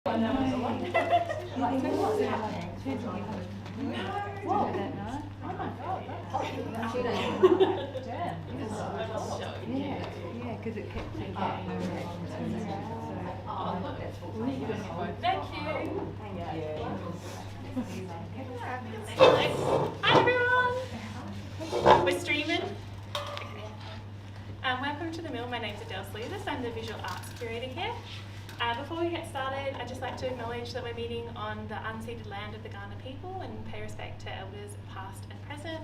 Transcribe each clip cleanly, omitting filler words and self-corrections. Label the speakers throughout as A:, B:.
A: Because it kept taking
B: Thank you. Hi everyone. We're streaming. Okay. Welcome to the Mill. My name's Adele Sleevis. I'm the visual arts curator here. Before we get started, I'd just like to acknowledge that we're meeting on the unceded land of the Kaurna people and pay respect to elders past and present,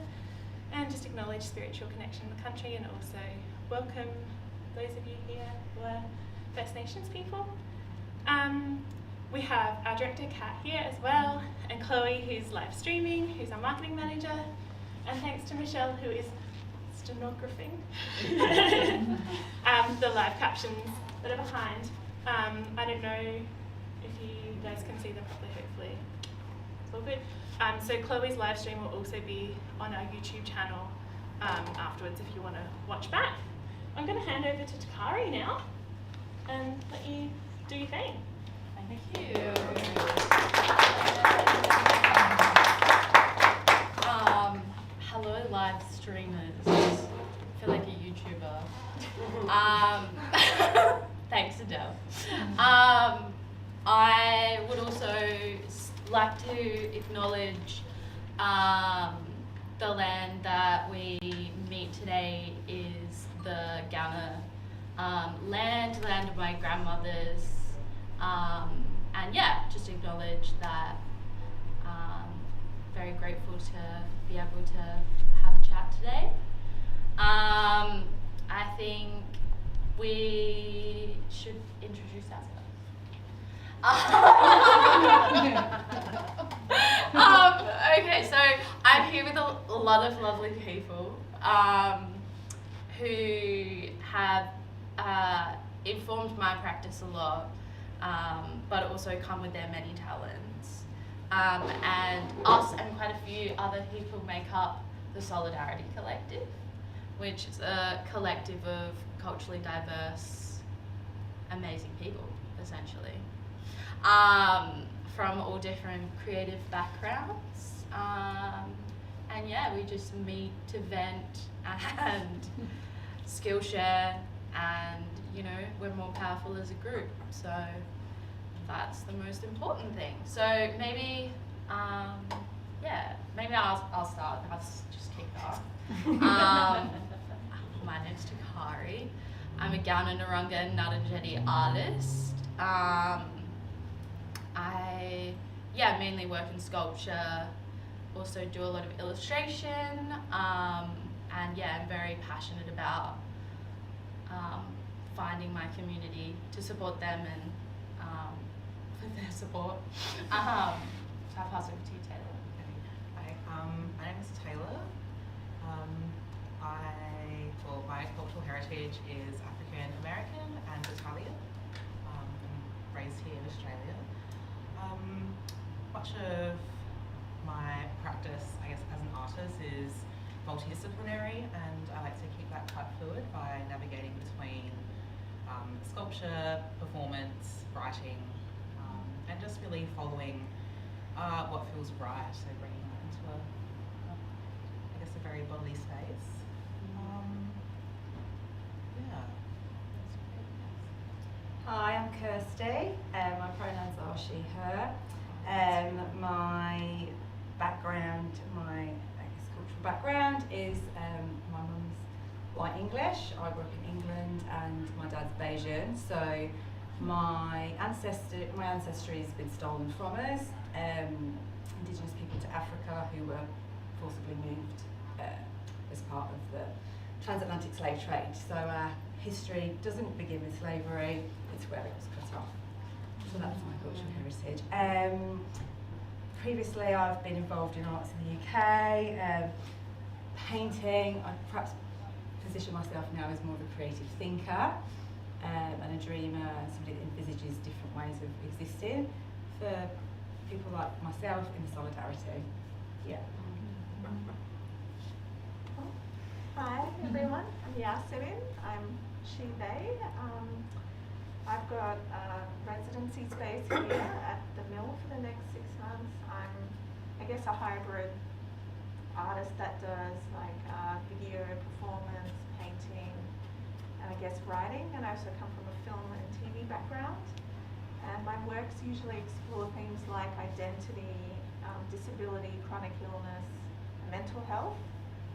B: and just acknowledge spiritual connection in the country, and also welcome those of you here who are First Nations people. We have our director Kat here as well, and Chloe, who's live streaming, who's our marketing manager, and thanks to Michelle, who is stenographing the live captions that are behind. I don't know if you guys can see them properly, hopefully it's all good. So Chloe's live stream will also be on our YouTube channel afterwards if you want to watch back. I'm going to hand over to Tikari now and let you do your thing.
C: Thank you. Hello, live streamers. I feel like a YouTuber. Thanks, Adele. I would also like to acknowledge the land that we meet today is the Kaurna land of my grandmothers. And yeah, just acknowledge that. Very grateful to be able to have a chat today. I think we should introduce ourselves. Okay, so I'm here with a lot of lovely people who have informed my practice a lot, but also come with their many talents. And us and quite a few other people make up the Solidarity Collective, which is a collective of culturally diverse, amazing people, essentially, from all different creative backgrounds. And yeah, we just meet to vent and skill share, and you know, we're more powerful as a group. So that's the most important thing. So maybe, maybe I'll start. I'll just kick it off. My name's Tikari. I'm a Kaurna Narungga and Ngarrindjeri artist. I mainly work in sculpture, also do a lot of illustration, and yeah, I'm very passionate about finding my community to support them and for their support. So I'll pass over to you, Taylor.
D: Hi, my name is Taylor. My cultural heritage is African American and Italian. I'm raised here in Australia. Much of my practice, I guess, as an artist is multidisciplinary, and I like to keep that quite fluid by navigating between sculpture, performance, writing, and just really following what feels right, so bringing that into a very bodily space.
A: Hi, I'm Kirsty. My pronouns are she, her. My background, cultural background is my mum's white English. I grew up in England, and my dad's Bayesian. So my ancestry has been stolen from us. Indigenous people to Africa who were forcibly moved as part of the transatlantic slave trade. So our history doesn't begin with slavery, it's where it was cut off. So that's my cultural heritage. Previously I've been involved in arts in the UK, painting. I perhaps position myself now as more of a creative thinker and a dreamer, somebody that envisages different ways of existing for people like myself in solidarity. Yeah.
E: Hi everyone, I'm Yasemin. I'm she, they. I've got a residency space here at the mill for the next 6 months. I'm, I guess, a hybrid artist that does like video, performance, painting, and I guess writing. And I also come from a film and TV background. And my works usually explore things like identity, disability, chronic illness, and mental health.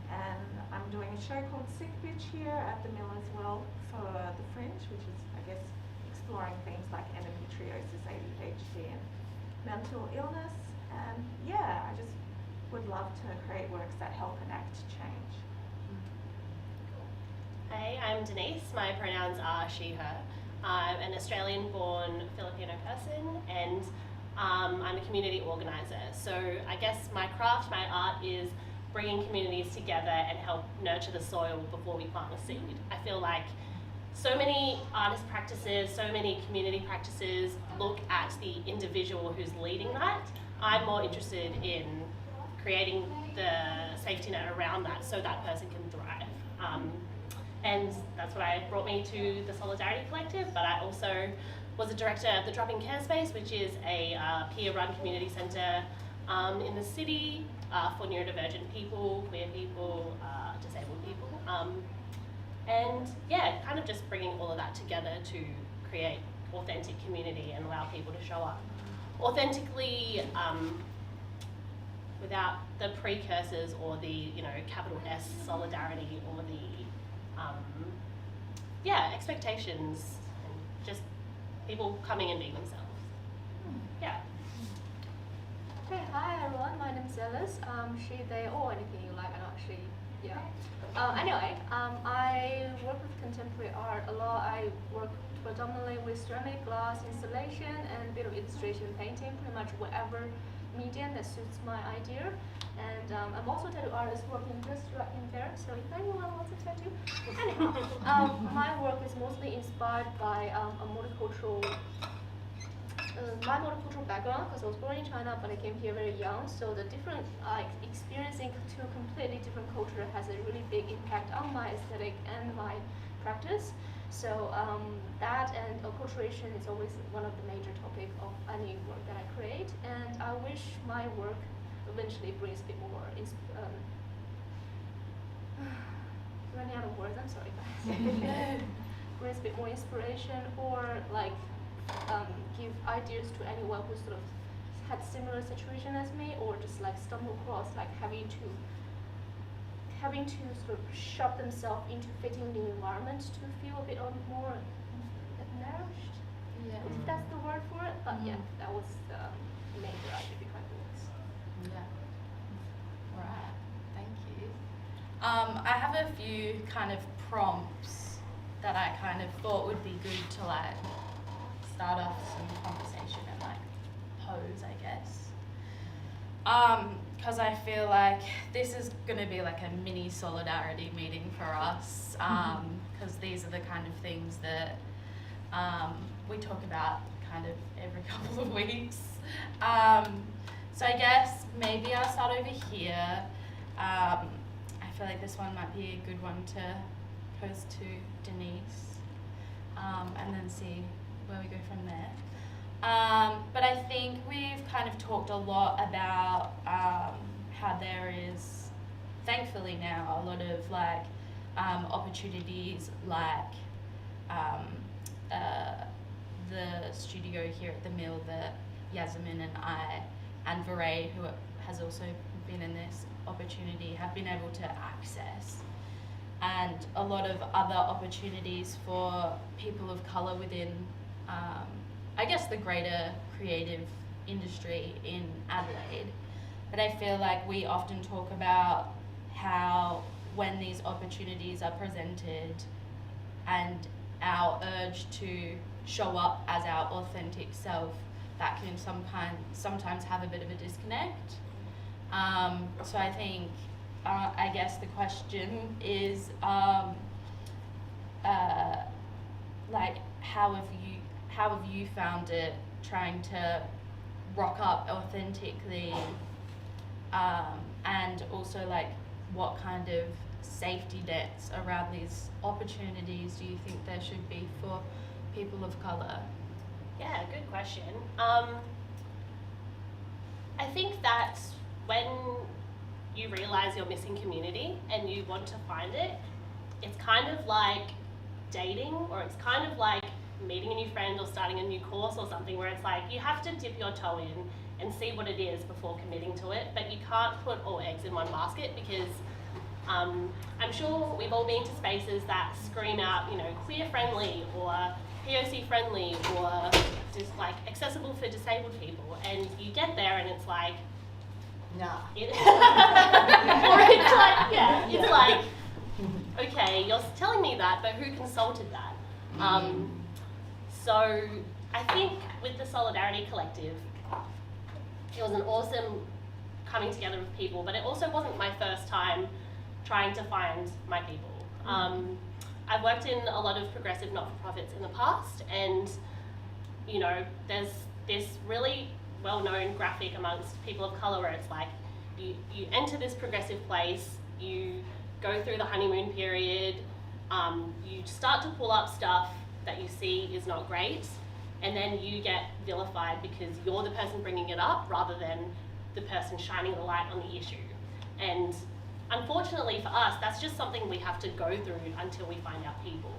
E: And I'm doing a show called Sick Bitch here at the mill as well for the Fringe, which is, I guess, exploring things like endometriosis, ADHD, and mental illness. And yeah, I just would love to create works that help enact change.
F: Hey, I'm Denise. My pronouns are she, her. I'm an Australian-born Filipino person, and I'm a community organiser. So I guess my craft, my art is bringing communities together and help nurture the soil before we plant a seed. I feel like so many artist practices, so many community practices look at the individual who's leading that. I'm more interested in creating the safety net around that so that person can thrive. And that's what brought me to the Solidarity Collective, but I also was a director of the Drop-In Care Space, which is a peer-run community centre in the city for neurodivergent people, queer people, disabled people. And yeah, kind of just bringing all of that together to create authentic community and allow people to show up authentically without the precursors or the, capital S solidarity or the expectations, and just people coming and being themselves. Yeah.
G: Okay, hi everyone, my name's Alice. She, they, or anything you like, I know she, yeah. Anyway, I work with contemporary art a lot. I work predominantly with ceramic, glass, installation, and a bit of illustration, painting, pretty much whatever medium that suits my idea. And I'm also a tattoo artist working just right in there, so if anyone wants a tattoo. Anyhow, my work is mostly inspired by a multicultural my multicultural background, because I was born in China, but I came here very young. So the different experiencing two completely different culture has a really big impact on my aesthetic and my practice. So that and acculturation is always one of the major topics of any work that I create. And I wish my work eventually brings a bit more. Running out of words. I'm sorry, guys. Brings a bit more inspiration, or give ideas to anyone who sort of had similar situation as me, or just stumble across having to sort of shove themselves into fitting the environment to feel a bit more nourished.
C: Yeah.
G: If that's the word for it, but yeah, that was the major idea behind the works.
C: Yeah. Right. Thank you. I have a few kind of prompts that I kind of thought would be good to start off some conversation and pose, I guess. Because I feel like this is going to be a mini solidarity meeting for us, because these are the kind of things that we talk about kind of every couple of weeks. So I guess maybe I'll start over here. I feel like this one might be a good one to pose to Denise, and then see where we go from there. But I think we've kind of talked a lot about how there is, thankfully now, a lot of opportunities the studio here at the mill that Yasmin and I and Varay, who has also been in this opportunity, have been able to access, and a lot of other opportunities for people of colour within I guess the greater creative industry in Adelaide. But I feel like we often talk about how when these opportunities are presented and our urge to show up as our authentic self, that can sometimes have a bit of a disconnect. So I think, I guess the question is, how have you found it trying to rock up authentically, and also what kind of safety nets around these opportunities do you think there should be for
H: people of colour?
F: Yeah, good question. I think that when you realise you're missing community and you want to find it, it's kind of like dating, or it's kind of like meeting a new friend or starting a new course or something, where it's like you have to dip your toe in and see what it is before committing to it, but you can't put all eggs in one basket, because I'm sure we've all been to spaces that scream out, you know, queer friendly or POC friendly or just like accessible for disabled people, and you get there and it's like,
A: Nah.
F: or it's like, yeah, it's like, okay, you're telling me that, but who consulted that? So I think with the Solidarity Collective, it was an awesome coming together of people, but it also wasn't my first time trying to find my people. I've worked in a lot of progressive not-for-profits in the past, and you know, there's this really well-known graphic amongst people of colour where it's like, you enter this progressive place, you go through the honeymoon period, you start to pull up stuff that you see is not great, and then you get vilified because you're the person bringing it up rather than the person shining the light on the issue. And unfortunately for us, that's just something we have to go through until we find our people,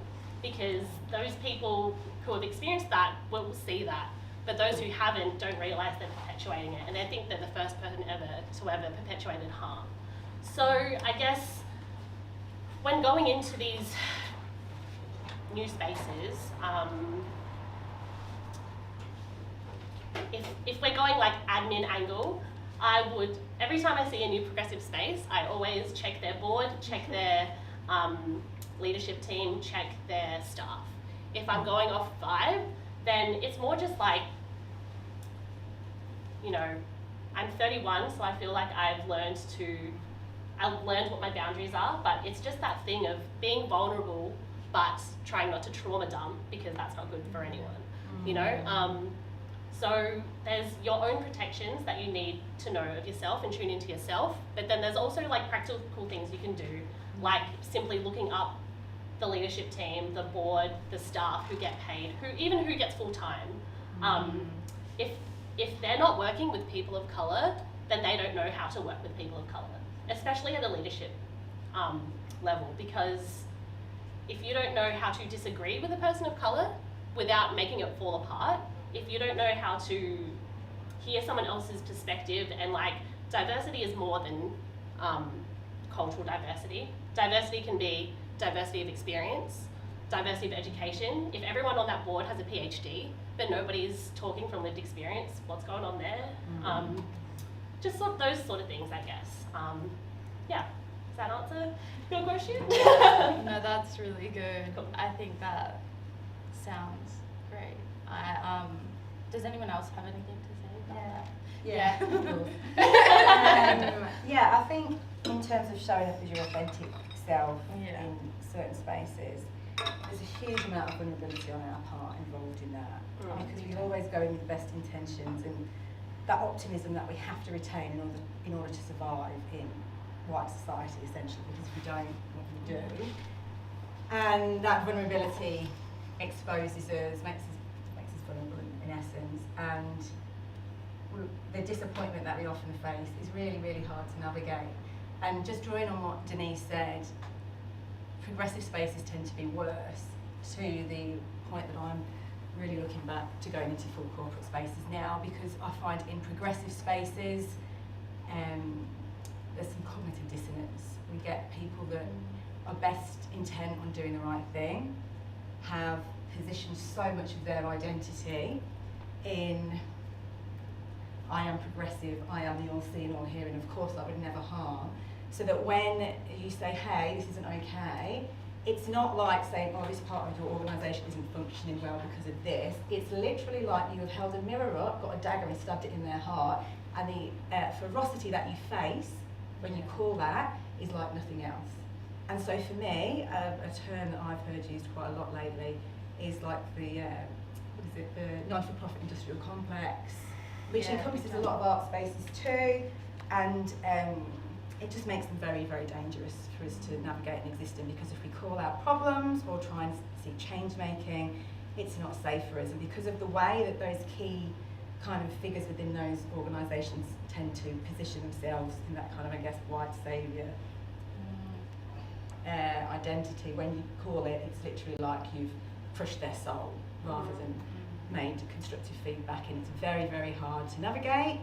F: because those people who have experienced that will see that, but those who haven't don't realise they're perpetuating it, and they think they're the first person ever to ever perpetuated harm. So I guess when going into these new spaces, if we're going like admin angle, I would, every time I see a new progressive space, I always check their board, check their leadership team, check their staff. If I'm going off vibe, then it's more just like, you know, I'm 31, so I feel like I've learned what my boundaries are, but it's just that thing of being vulnerable, but trying not to trauma dump, because that's not good for anyone, you know? So there's your own protections that you need to know of yourself and tune into yourself, but then there's also like practical things you can do, like simply looking up the leadership team, the board, the staff who get paid, who gets full time. If they're not working with people of colour, then they don't know how to work with people of colour, especially at a leadership level, because if you don't know how to disagree with a person of colour without making it fall apart, if you don't know how to hear someone else's perspective, and like diversity is more than cultural diversity. Diversity can be diversity of experience, diversity of education. If everyone on that board has a PhD, but nobody's talking from lived experience, what's going on there? Just those sort of things, I guess. Yeah, does that answer your question?
H: No, that's really good. Cool. I think that sounds great. Does anyone else have anything to say about that?
A: Yeah, of course. Yeah, I think in terms of showing up as your authentic self in certain spaces, there's a huge amount of vulnerability on our part involved in that, because we always go in with the best intentions and that optimism that we have to retain in order to survive in white society, essentially, because if we don't, what can we do? And that vulnerability exposes us, makes us vulnerable in essence, and the disappointment that we often face is really, really hard to navigate. And just drawing on what Denise said, progressive spaces tend to be worse, to the point that I'm really looking back to going into full corporate spaces now, because I find in progressive spaces there's some cognitive dissonance. We get people that are best intent on doing the right thing, have positioned so much of their identity in, I am progressive, I am the all-seeing, all-hearing, of course I would never harm, so that when you say, hey, this isn't okay, it's not like saying, oh, this part of your organisation isn't functioning well because of this. It's literally like you have held a mirror up, got a dagger and stabbed it in their heart, and the ferocity that you face when you call that is like nothing else. And so for me, a term that I've heard used quite a lot lately is like the non-for-profit industrial complex, which encompasses a lot of art spaces too, and it just makes them very, very dangerous for us to navigate and exist in, because if we call out problems or try and seek change making, it's not safe for us. And because of the way that those key kind of figures within those organisations tend to position themselves in that kind of, I guess, white saviour identity, when you call it, it's literally like you've crushed their soul rather than made constructive feedback, and it's very, very hard to navigate.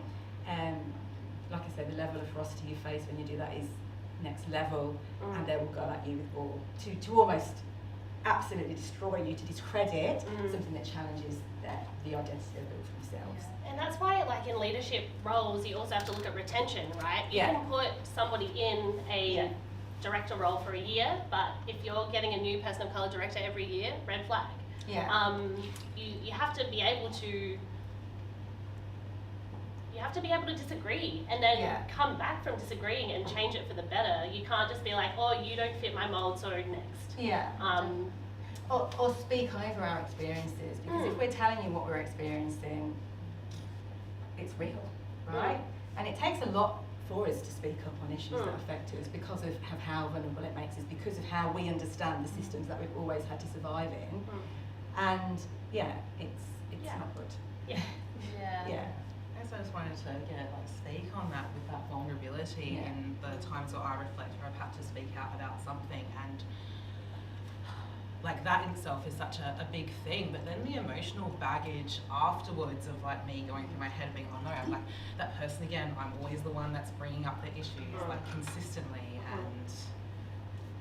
A: Like I said, the level of ferocity you face when you do that is next level, and they will go at you with all to almost absolutely destroy you, to discredit something that challenges the identity they've built for themselves.
F: And that's why, like in leadership roles, you also have to look at retention, right? You
A: Yeah.
F: can put somebody in a director role for a year, but if you're getting a new person of colour director every year, red flag.
A: Yeah.
F: You have to be able to. You have to be able to disagree and then come back from disagreeing and change it for the better. You can't just be like, oh, you don't fit my mould, so next.
A: Yeah. Or speak over our experiences, because if we're telling you what we're experiencing, it's real, right? And it takes a lot for us to speak up on issues that affect us because of how vulnerable it makes us, because of how we understand the systems that we've always had to survive in. And it's not good.
F: Yeah.
A: Yeah.
D: I guess I just wanted to speak on that with that vulnerability in the times where I reflect or I've had to speak out about something, and like that in itself is such a big thing, but then the emotional baggage afterwards of like me going through my head being, oh no, I'm like that person again, I'm always the one that's bringing up the issues like consistently, and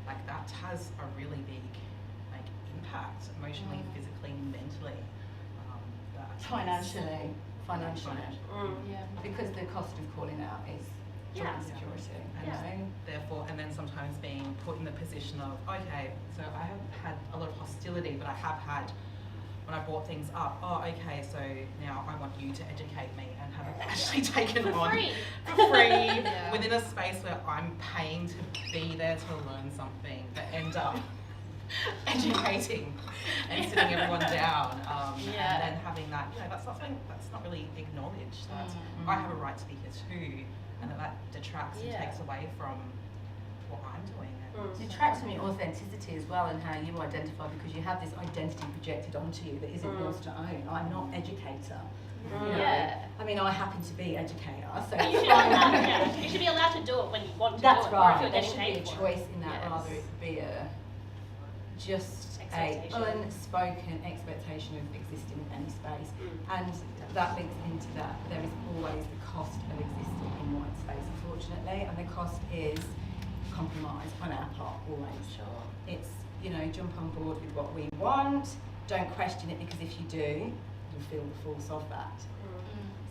D: like that has a really big like impact emotionally, physically, mentally,
A: Financially.
H: Yeah.
A: Because the cost of calling out is job insecurity.
D: And therefore, and then sometimes being put in the position of, okay, so I haven't had a lot of hostility, but I have had, when I brought things up, oh, okay, so now I want you to educate me, and have actually taken on for free within a space where I'm paying to be there to learn something, but end up educating and sitting everyone down, and then having that, that's not something that's not really acknowledged, that I have a right to be here too, and that detracts and takes away from what I'm doing.
A: It detracts from your authenticity as well, and how you identify, because you have this identity projected onto you that isn't yours to own. I'm not educator. You know? I mean, I happen to be educator, so
F: You should, you should be allowed to do it when you want to do it,
A: that's
F: or if
A: right.
F: you're
A: There
F: getting
A: should be a
F: paid for it.
A: choice in that, rather it be just a
F: Expectation.
A: unspoken expectation of existing in any space. And that links into that. There is always the cost of existing in white space, unfortunately, and the cost is compromise on our part, always.
F: Sure.
A: It's, jump on board with what we want, don't question it, because if you do, you'll feel the force of that.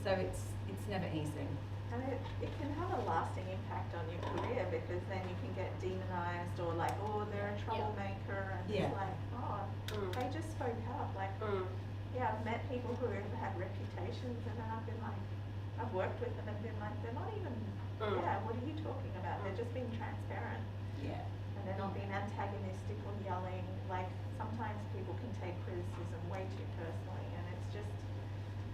A: So it's never easy.
E: And it can have a lasting impact on your career, because then you can get demonized, or like, oh, they're a troublemaker, and it's like, oh, they just spoke up. Like, I've met people who have had reputations, and then I've been like, I've worked with them and been like, they're not even, what are you talking about? They're just being transparent.
A: Yeah.
E: And they're not being antagonistic or yelling. Like, sometimes people can take criticism way too personally, and it's just,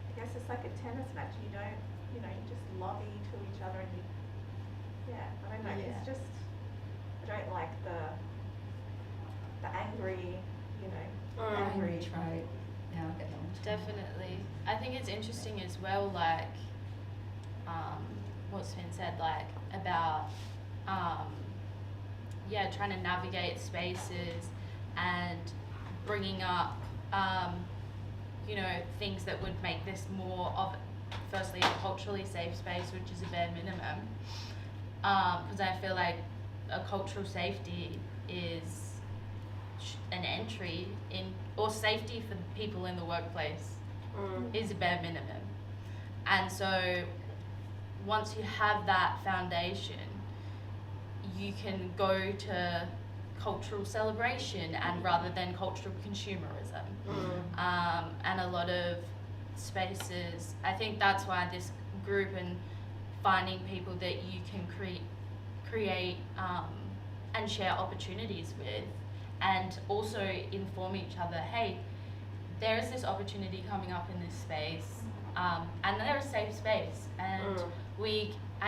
E: I guess it's like a tennis match. You don't, you just lobby to each other, and I don't know, it's just, I don't like the angry, angry
A: trait. Yeah, I get that one.
H: Definitely. I think it's interesting as well, like, what's been said, like, about, trying to navigate spaces and bringing up, things that would make this more of, firstly, a culturally safe space, which is a bare minimum. Because I feel like a cultural safety is an entry in, or safety for people in the workplace is a bare minimum. And so once you have that foundation, you can go to cultural celebration and rather than cultural consumerism. And a lot of spaces, I think that's why this group and finding people that you can create and share opportunities with, and also inform each other, hey, there is this opportunity coming up in this space, and they're a safe space, and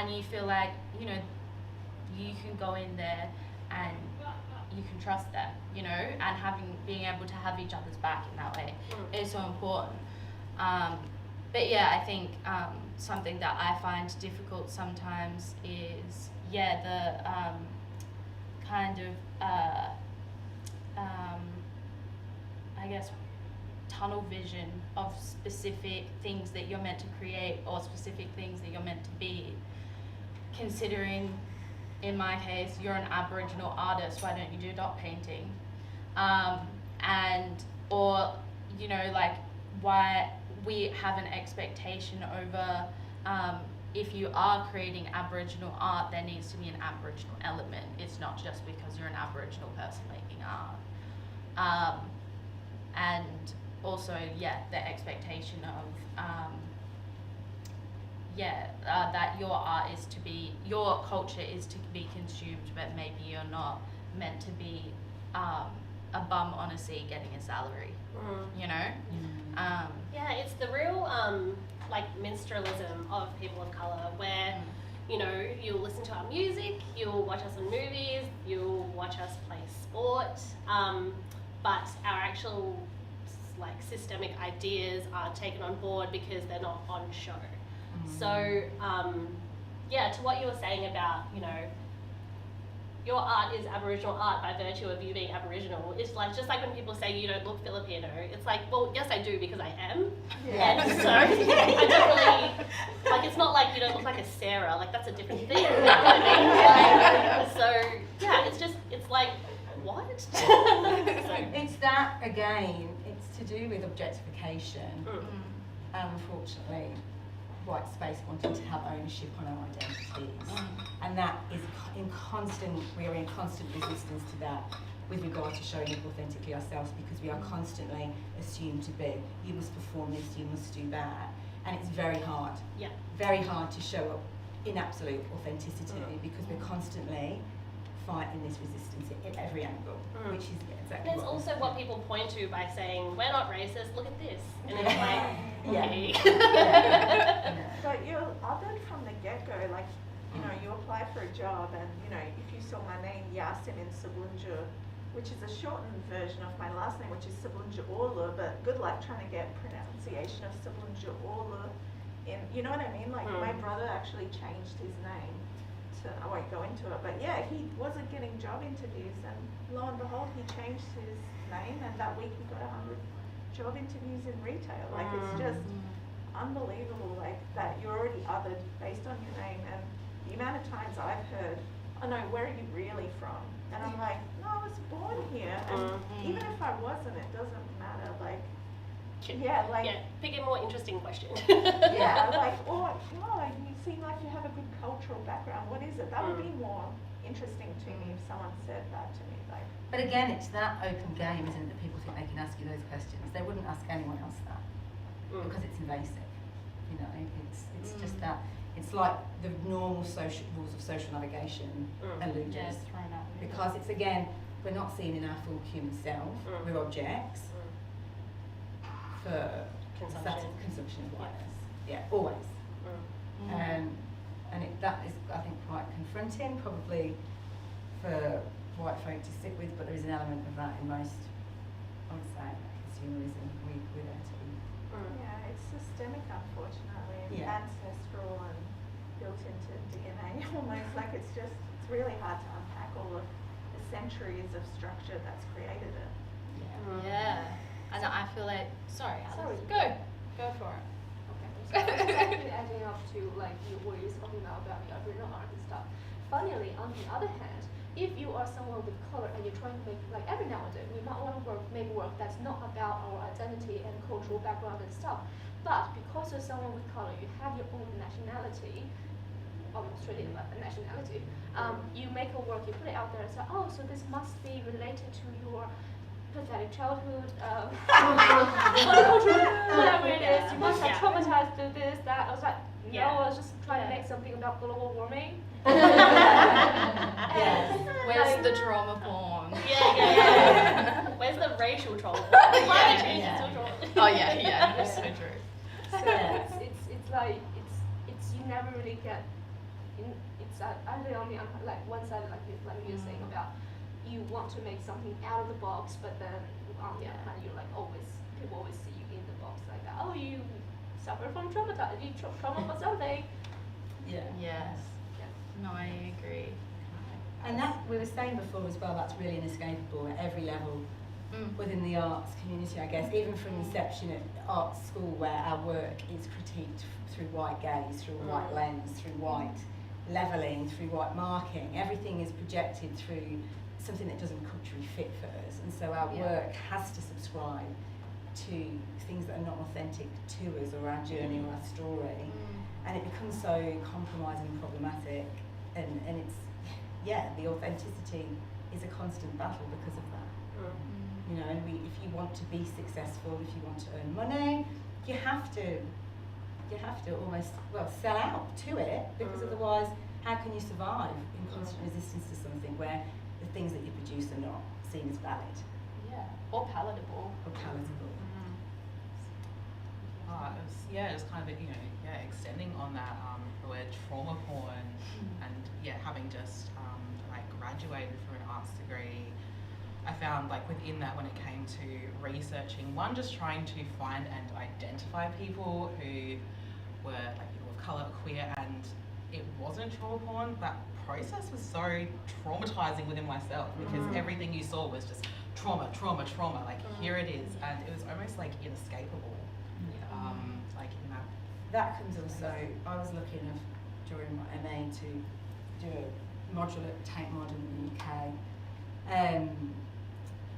H: you feel like, you can go in there and you can trust them, and being able to have each other's back in that way. say so important. But yeah, I think something that I find difficult sometimes is the kind of I guess tunnel vision of specific things that you're meant to create or specific things that you're meant to be. Considering, in my case, you're an Aboriginal artist, why don't you do dot painting? Or you know, like, why we have an expectation over if you are creating Aboriginal art, there needs to be an Aboriginal element. It's not just because you're an Aboriginal person making art. And also, the expectation of that your art is to be, your culture is to be consumed, but maybe you're not meant to be a bum on a seat getting a salary, you know?
F: Yeah, it's the real like minstrelsism of people of colour, where you know, you'll listen to our music, you'll watch us in movies, you'll watch us play sport, but our actual like systemic ideas aren't taken on board because they're not on show. So to what you were saying about, you know, your art is Aboriginal art by virtue of you being Aboriginal. It's like, just like when people say you don't look Filipino, it's like, well, yes I do because I am. And so I don't really, like, it's not like you don't look like a Sarah, like that's a different thing. You know what I mean? So yeah, it's just, it's like, what?
A: It's that, again, it's to do with objectification. And unfortunately, white space wanting to have ownership on our identities. And that is we are in constant resistance to that with regard to showing up authentically ourselves, because we are constantly assumed to be, you must perform this, you must do that. And it's very hard. Very hard to show up in absolute authenticity because we're constantly fighting this resistance at every angle, which is exactly
F: and it's
A: what
F: also what people point to by saying, we're not racist, look at this. And it's like, okay.
E: But you're othered from the get-go, like, you know, you apply for a job and, you know, if you saw my name, Yasin in Sabunja, which is a shortened version of my last name, which is Sabunja Orla, but good luck trying to get pronunciation of Sabunja Orla in, you know what I mean? Like, my brother actually changed his name to, I won't go into it, but yeah, he wasn't getting job interviews, and lo and behold, he changed his name, and that week he got 100 job interviews in retail. Like, it's just unbelievable, like, that you're already othered based on your name. And the amount of times I've heard, oh no, where are you really from? And I'm like, no, I was born here. And even if I wasn't, it doesn't matter. Like,
F: pick a more interesting question.
E: like, or, oh, you seem like you have a good cultural background. What is it? That would be more interesting to me if someone said that to me. Like,
A: But again, it's that open game, isn't it, that people think they can ask you those questions. They wouldn't ask anyone else that because it's invasive. You know, it's just that. It's like the normal social rules of social navigation elude us. Because it's, again, we're not seen in our full human self. We're objects for consumption of whiteness. Yeah, always. And that is, I think, quite confronting, probably for white folk to sit with, but there is an element of that in most, I would say, consumerism we're there to.
E: yeah, it's systemic, unfortunately, and ancestral and built into DNA almost. Like, it's really hard to unpack all of the centuries of structure that's created it.
H: And I feel like, sorry, Alice. Go for it.
G: So exactly adding up to like what you're talking about the Aboriginal art and stuff. Funnily, on the other hand, if you are someone with color and you're trying to make, like every now and then, we might want to make work that's not about our identity and cultural background and stuff. But because you're someone with color, you have your own nationality, Australian nationality. You make a work, you put it out there and say, oh, so this must be related to your pathetic childhood, whatever it is. You must have traumatized through this, that. I was like, no, I was just trying to make something about global warming.
H: Where's the trauma porn?
F: Where's the racial trauma? Climate change is still trauma.
H: Oh yeah, it's so true.
G: So it's like it's you never really get. It's either on the like one side, like you were saying about you want to make something out of the box, but then on the other hand, you're like people always see you in suffer from trauma for something.
A: Yeah.
H: Yes. No, I agree.
A: And that we were saying before as well, that's really inescapable at every level within the arts community, I guess, even from inception at art school, where our work is critiqued through white gaze, through a white lens, through white levelling, through white marking. Everything is projected through something that doesn't culturally fit for us, and so our work has to subscribe to things that are not authentic to us or our journey or our story, and it becomes so compromising and problematic, and it's the authenticity is a constant battle because of that. You know, if you want to be successful, if you want to earn money, you have to almost sell out to it, because otherwise how can you survive in constant resistance to something where the things that you produce are not seen as valid
G: Or palatable.
D: It was kind of extending on that, the word trauma porn, and having just graduated from an arts degree, I found within that, when it came to researching, one, just trying to find and identify people who were people of colour, queer, and it wasn't trauma porn. That process was so traumatizing within myself, because everything you saw was just trauma, here it is, and it was almost inescapable. In that.
A: That comes also, I was lucky enough during my MA to do a module at Tate Modern in the UK, and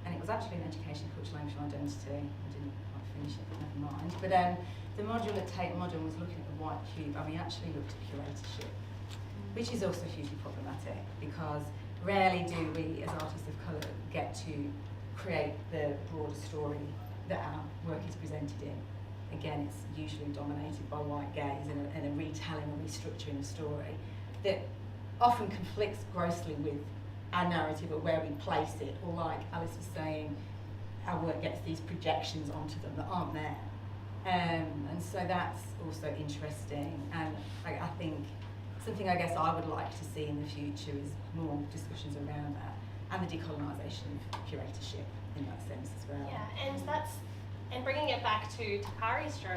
A: it was actually an education, cultural, language and identity. I didn't quite finish it, but never mind. But the module at Tate Modern was looking at the white cube, and we actually looked at curatorship, which is also hugely problematic, because rarely do we, as artists of colour, get to create the broader story that our work is presented in. Again, it's usually dominated by white gaze and a retelling or restructuring of story that often conflicts grossly with our narrative or where we place it, or like Alice was saying, our work gets these projections onto them that aren't there. And so that's also interesting, and I think something I guess I would like to see in the future is more discussions around that, and the decolonisation of curatorship in that sense as well.
F: Yeah, and bringing it back to Tikari's show,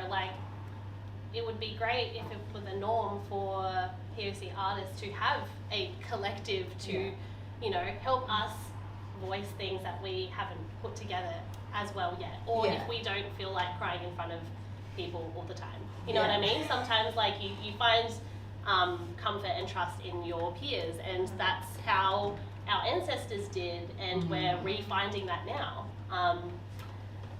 F: it would be great if it was a norm for POC artists to have a collective to, help us voice things that we haven't put together as well yet, or if we don't feel like crying in front of people all the time. You know what I mean? Sometimes you find comfort and trust in your peers, and that's how our ancestors did, and we're refinding that now.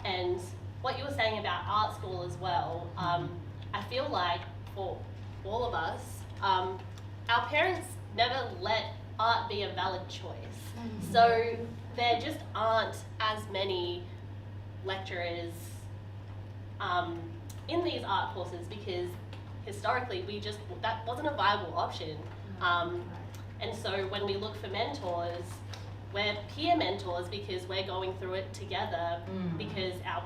F: And what you were saying about art school as well, I feel like for all of us, our parents never let art be a valid choice. So there just aren't as many lecturers in these art courses, because historically that wasn't a viable option. And so when we look for mentors, we're peer mentors because we're going through it together, because our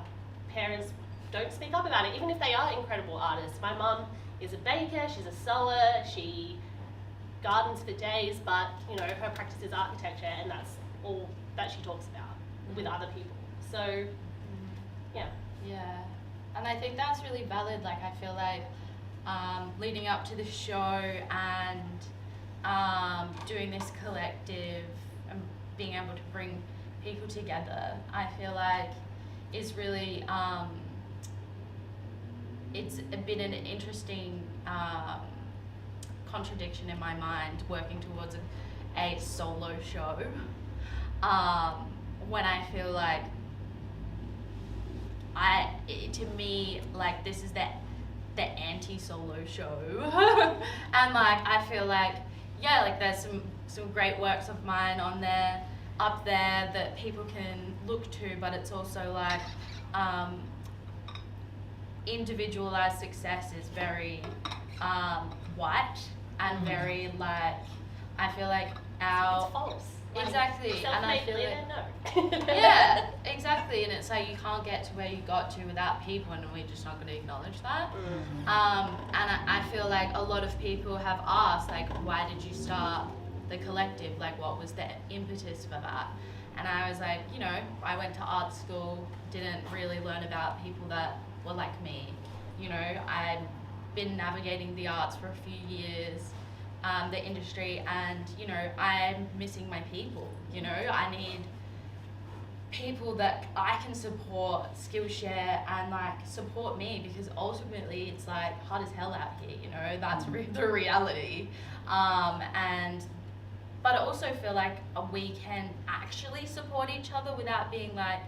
F: parents don't speak up about it, even if they are incredible artists. My mum is a baker, she's a sewer, she gardens for days, but her practice is architecture, and that's all that she talks about with other people. So
H: Yeah, and I think that's really valid. I feel like leading up to the show and doing this collective and being able to bring people together, I feel like is really, it's been an interesting contradiction in my mind, working towards a solo show, when I feel like to me, this is the anti-solo show. And I feel like there's some great works of mine up there that people can look to, but it's also individualized success is very white and very I feel like
F: It's false.
H: Exactly, and I feel
F: no.
H: Yeah, exactly, and it's you can't get to where you got to without people, and we're just not going to acknowledge that. And I feel like a lot of people have asked, why did you start the collective? What was the impetus for that? And I was I went to art school, didn't really learn about people that were like me, you know, I've been navigating the arts for a few years, the industry, and, you know, I'm missing my people, you know, I need people that I can support, Skillshare, and like support me, because ultimately it's like hard as hell out here, you know, that's the reality. But I also feel like we can actually support each other without being like,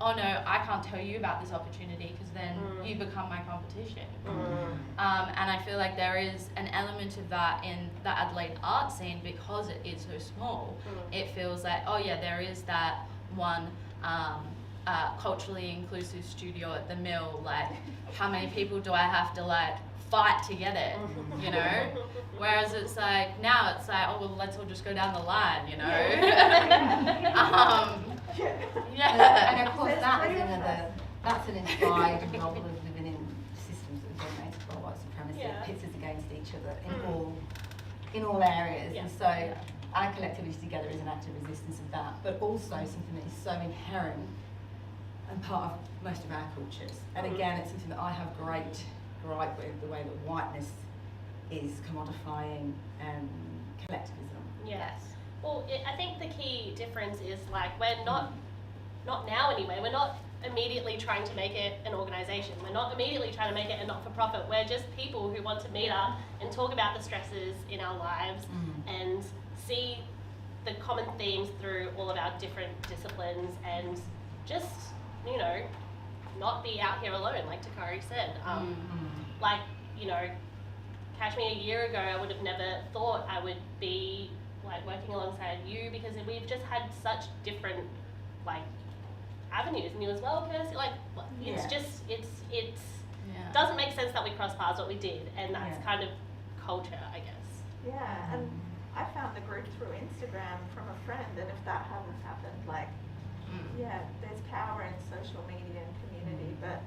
H: oh no, I can't tell you about this opportunity because then you become my competition. And I feel like there is an element of that in the Adelaide art scene because it is so small. It feels like, oh yeah, there is that one culturally inclusive studio at the Mill, like how many people do I have to like fight to get it, you know? Whereas it's like, now it's like, oh well, let's all just go down the line, you know? Yeah.
A: And of course that's an implied role of living in systems that are dominated by white supremacy. It pits us against each other in all areas.
F: Yeah.
A: And so our collectivity together is an act of resistance of that, but also something that is so inherent and part of most of our cultures. And again, it's something that I have great gripe with, the way that whiteness is commodifying collectivism.
F: Yes. Well, I think the key difference is like we're not now anyway, we're not immediately trying to make it an organisation. We're not immediately trying to make it a not-for-profit. We're just people who want to meet up and talk about the stresses in our lives and see the common themes through all of our different disciplines and just, you know, not be out here alone, like Tikari said. Like, you know, catch me a year ago, I would have never thought I would be like working alongside you because we've just had such different like avenues, and you as well, Kirsty. Like, it's just it's doesn't make sense that we crossed paths, but we did, and that's kind of culture, I guess.
E: Yeah, and I found the group through Instagram from a friend, and if that hadn't happened, like, there's power in social media and community, but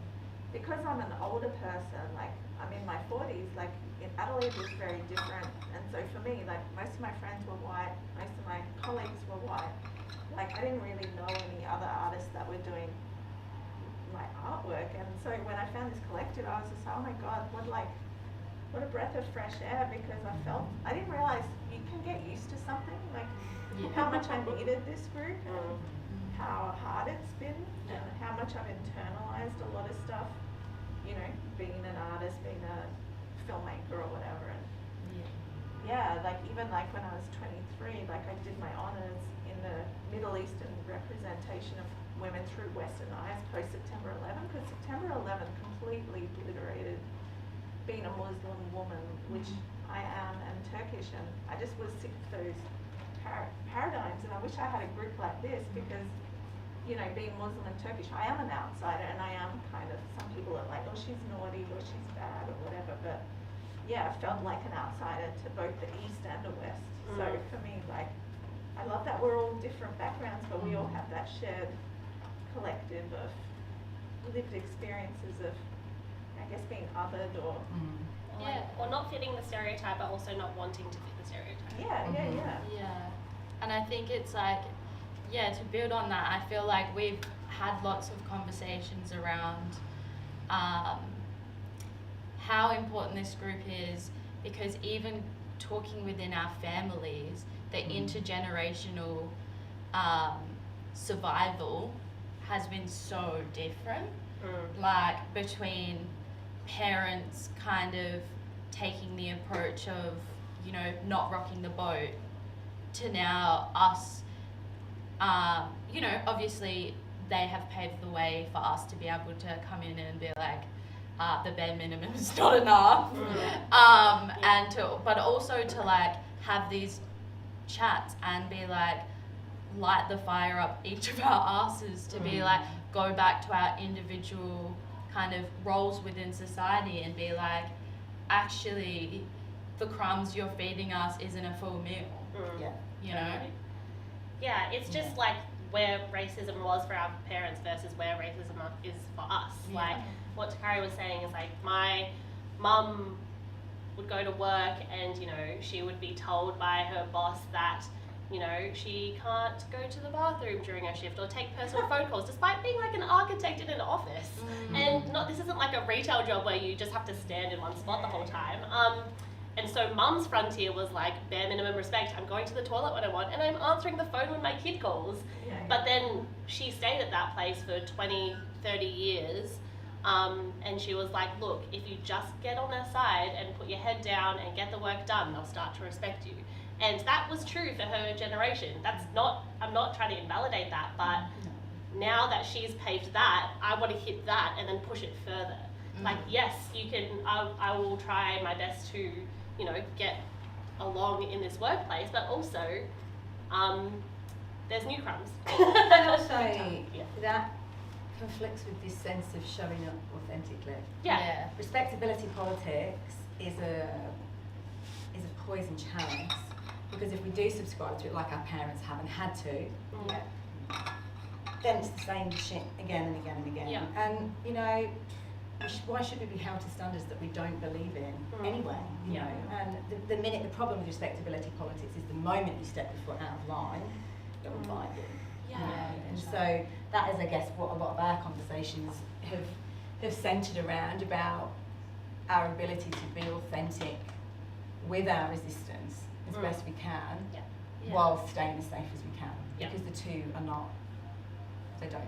E: because I'm an older person, like, I'm in my 40s, like, in Adelaide was very different, and so for me, like, most of my friends were white, most of my colleagues were white, like, I didn't really know any other artists that were doing my artwork, and so when I found this collective, I was just, oh my god, what a breath of fresh air, because I didn't realize you can get used to something, like, how much I needed this group, and how hard it's been, and how much I've internalized a lot of stuff, you know, being an artist, being a filmmaker or whatever, and like, even like when I was 23, like, I did my honours in the Middle Eastern representation of women through Western eyes post September 11, because September 11 completely obliterated being a Muslim woman, which I am, and Turkish, and I just was sick of those paradigms, and I wish I had a group like this, because, you know, being Muslim and Turkish, I am an outsider, and I am kind of, some people are like, oh, she's naughty, or she's bad, or whatever, but yeah, I felt like an outsider to both the East and the West. So for me, like, I love that we're all different backgrounds, but we all have that shared collective of lived experiences of, I guess, being othered or
F: or not fitting the stereotype, but also not wanting to fit the stereotype.
H: Yeah. And I think it's like, to build on that, I feel like we've had lots of conversations around how important this group is, because even talking within our families, the intergenerational survival has been so different. Like, between parents kind of taking the approach of, you know, not rocking the boat, to now us, you know, obviously they have paved the way for us to be able to come in and be like, the bare minimum is not enough. But also to like have these chats and be like, light the fire up each of our asses to be like, go back to our individual kind of roles within society and be like, actually, the crumbs you're feeding us isn't a full meal. You know?
F: Yeah, it's just like where racism was for our parents versus where racism is for us. Like, what Tikari was saying is like, my mum would go to work and, you know, she would be told by her boss that, you know, she can't go to the bathroom during her shift or take personal phone calls, despite being like an architect in an office. And this is isn't like a retail job where you just have to stand in one spot the whole time. And so mum's frontier was like bare minimum respect. I'm going to the toilet when I want, and I'm answering the phone when my kid calls.
E: Yeah, yeah.
F: But then she stayed at that place for 20, 30 years. And she was like, look, if you just get on their side and put your head down and get the work done, they'll start to respect you. And that was true for her generation. I'm not trying to invalidate that, but now that she's paved that, I want to hit that and then push it further. Like, yes, you can, I will try my best to, you know, get along in this workplace, but also, there's new crumbs.
A: And also,
F: Yeah.
A: that conflicts with this sense of showing up authentically.
F: Yeah.
A: Respectability politics is a poison chalice, because if we do subscribe to it like our parents have and had to, then it's the same shit again and again and again.
F: Yeah.
A: And, you know, why should we be held to standards that we don't believe in anyway? You know, and the minute, the problem with respectability politics is the moment you step your foot out of line, it will bite you.
F: Yeah.
A: You know? And so that is, I guess, what a lot of our conversations have centred around, about our ability to be authentic with our resistance as best we can, while staying as safe as we can. Because the two are not, they don't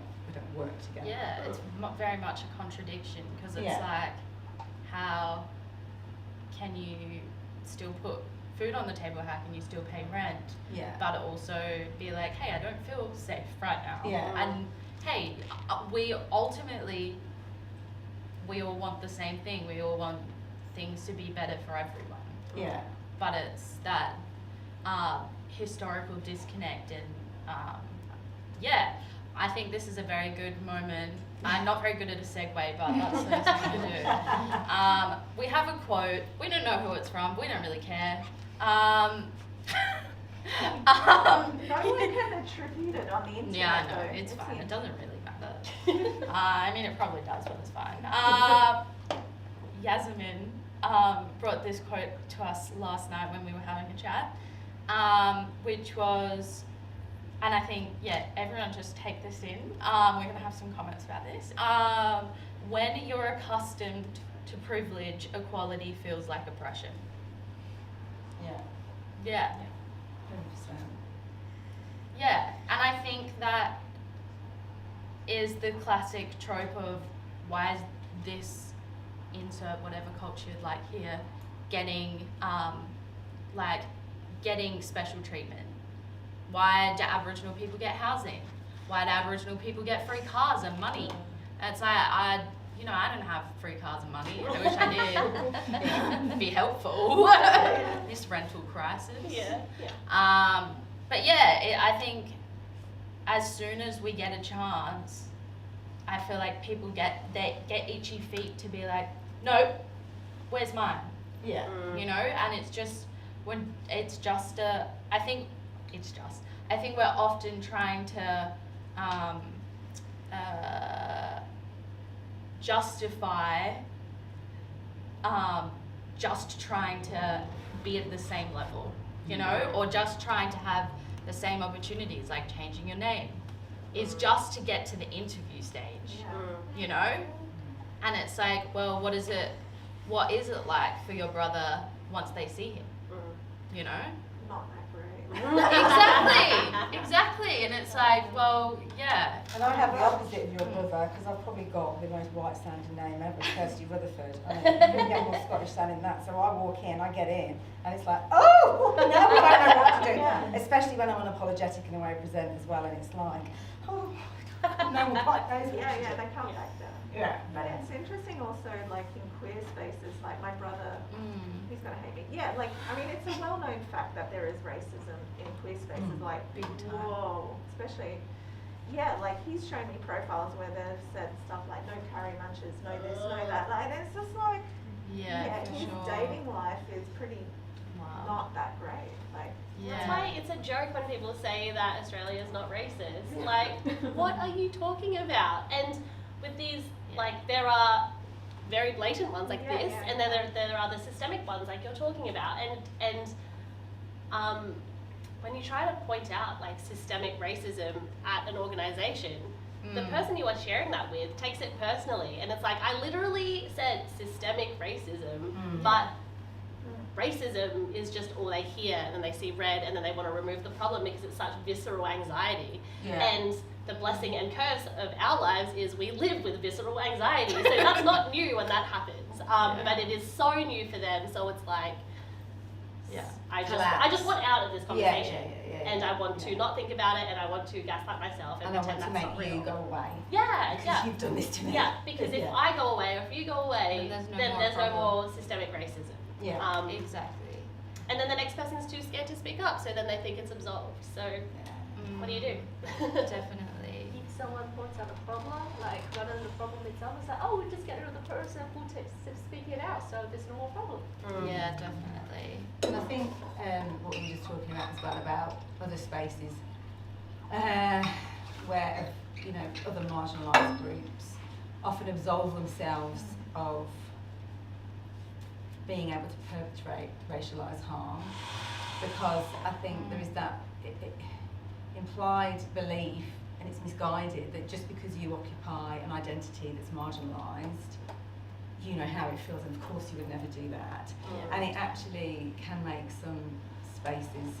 A: work together.
H: Yeah, it's very much a contradiction, because it's
A: Yeah.
H: like, how can you still put food on the table? How can you still pay rent?
A: Yeah.
H: But also be like, hey, I don't feel safe right now.
A: Yeah.
H: And hey, we ultimately, we all want the same thing. We all want things to be better for everyone.
A: Yeah.
H: But it's that historical disconnect, and I think this is a very good moment. I'm not very good at a segue, but that's something to do. We have a quote. We don't know who it's from. We don't really care.
E: No one can attribute it on the internet.
H: Yeah, I know.
E: though.
H: It's fine.
E: the
H: It doesn't really matter. I mean, it probably does, but it's fine. Yasmin brought this quote to us last night when we were having a chat, which was, and I think, everyone just take this in. We're going to have some comments about this. When you're accustomed to privilege, equality feels like oppression.
A: Yeah.
H: Yeah.
A: 100%.
H: Yeah, and I think that is the classic trope of why is this insert whatever culture you'd like here getting getting special treatment. Why do Aboriginal people get housing? Why do Aboriginal people get free cars and money? It's like, I don't have free cars and money. I wish I did. It'd be helpful. This rental crisis. But I think as soon as we get a chance, I feel like people get itchy feet to be like, no, where's mine?
A: Yeah.
H: You know, and it's just I think we're often trying to justify just trying to be at the same level, you know, or just trying to have the same opportunities, like changing your name, is just to get to the interview stage, you know? And it's like, well, what is it like for your brother once they see him, you know?
E: Not that great.
H: Exactly. And it's like, well, yeah.
A: And I have the opposite of your brother, because I've probably got the most white sounding name ever, Kirsty Rutherford. I mean, you couldn't get more Scottish sounding than that. So I walk in, I get in, and it's like, oh, now I don't know what to do.
E: Yeah.
A: Especially when I'm unapologetic in the way I present as well, and it's like, oh, no one quite knows what to do.
E: They come back down.
A: Yeah.
E: But it's interesting also, like in queer spaces, like my brother, he's gonna hate me. Yeah, like, I mean, it's a well-known fact that there is racism in queer spaces, like,
H: Big time.
E: whoa, especially, like he's shown me profiles where they've said stuff like, no curry munches, no this, no that, like, and it's just like,
H: For
E: his
H: sure.
E: dating life is pretty
H: Wow.
E: not that great, like.
F: That's why it's a joke when people say that Australia is not racist. Like, what are you talking about? And with these, like, there are very blatant ones like this, and then there are the systemic ones like you're talking about. And when you try to point out like systemic racism at an organisation, the person you are sharing that with takes it personally, and it's like, I literally said systemic racism, but racism is just all they hear, and then they see red, and then they want to remove the problem because it's such visceral anxiety. And the blessing and curse of our lives is we live with visceral anxiety, so that's not new when that happens, but it is so new for them, so it's like, I just want out of this conversation, and I want to not think about it, and I want to gaslight myself and pretend that's not real.
A: I want to make you go away.
F: Because
A: you've done this to me.
F: Because if I go away, or if you go away, then there's no more systemic racism.
H: Exactly.
F: And then the next person's too scared to speak up, so then they think it's absolved. So what do you do?
H: Definitely.
G: If someone points out a problem, like rather than the problem itself, it's like, oh, we just get rid of the person who takes to speak it out, so there's no more problem.
H: Yeah, definitely.
A: And I think what we were just talking about as well about other spaces where, you know, other marginalised groups often absolve themselves of being able to perpetrate racialised harm, because I think there is that implied belief, and it's misguided, that just because you occupy an identity that's marginalised, you know how it feels, and of course you would never do that. And it actually can make some spaces,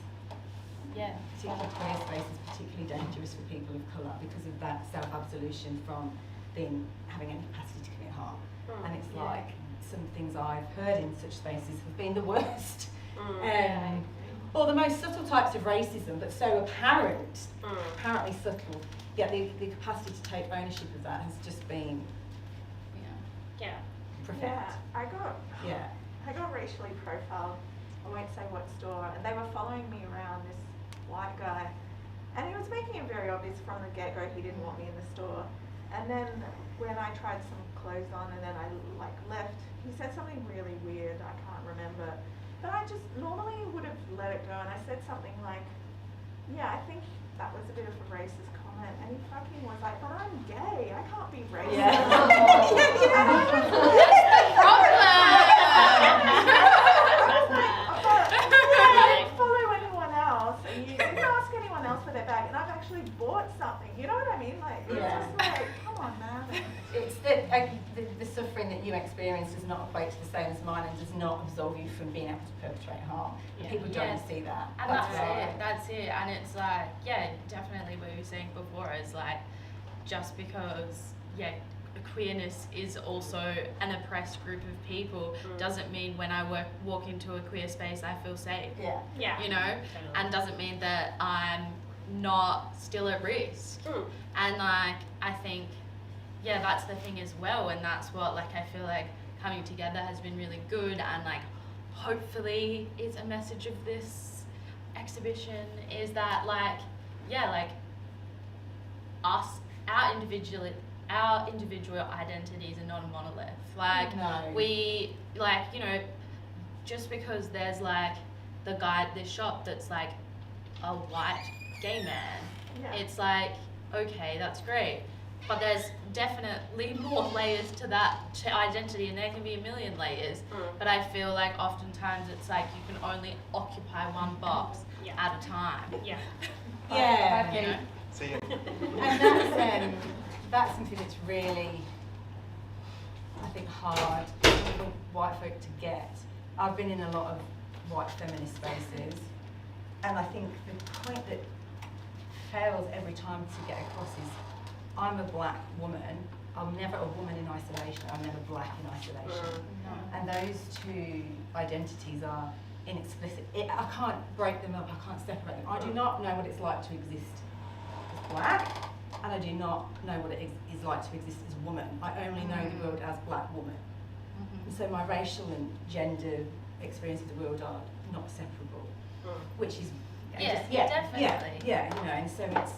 A: particularly queer spaces, particularly dangerous for people of colour because of that self-absolution from having any capacity to commit harm. And it's like, some things I've heard in such spaces have been the worst. Or the most subtle types of racism, but so apparently subtle, yet the capacity to take ownership of that has just been profound.
E: I got racially profiled. I won't say what store, and they were following me around, this white guy, and he was making it very obvious from the get-go he didn't want me in the store. And then when I tried some clothes on and then I left, he said something really weird, I can't remember, but I just normally would have let it go, and I said something like, yeah, I think that was a bit of a racist comment, and he fucking was like, but I'm gay, I can't be racist. Follow anyone else, and you didn't ask anyone else for their bag, and I've actually bought something, you know what I mean? Like, it's just like, come on, man.
A: It's the suffering that you experience does not equate to the same as mine, and does not absolve you from being able to perpetrate harm. People don't see that.
H: And that's it. And it's like, definitely what you were saying before is like, just because, queerness is also an oppressed group of people doesn't mean when I walk into a queer space I feel safe. You know? Totally. And doesn't mean that I'm not still at risk. And like, I think, that's the thing as well, and that's what I feel like coming together has been really good, and like hopefully is a message of this exhibition is that our individual identities are not a monolith. We just because there's the guy at this shop that's like a white gay man, it's like, okay, that's great. But there's definitely more layers to that identity, and there can be a million layers. But I feel like oftentimes it's like you can only occupy one box at a time.
A: See you. And that's something that's really, I think, hard for white folk to get. I've been in a lot of white feminist spaces, and I think the point that fails every time to get across is, I'm a black woman, I'm never a woman in isolation, I'm never black in isolation. And those two identities are inexplicit. I can't break them up, I can't separate them. I do not know what it's like to exist as black, and I do not know what it is like to exist as a woman. I only know the world as black woman. And so my racial and gender experience of the world are not separable, which is
H: definitely.
A: And so it's,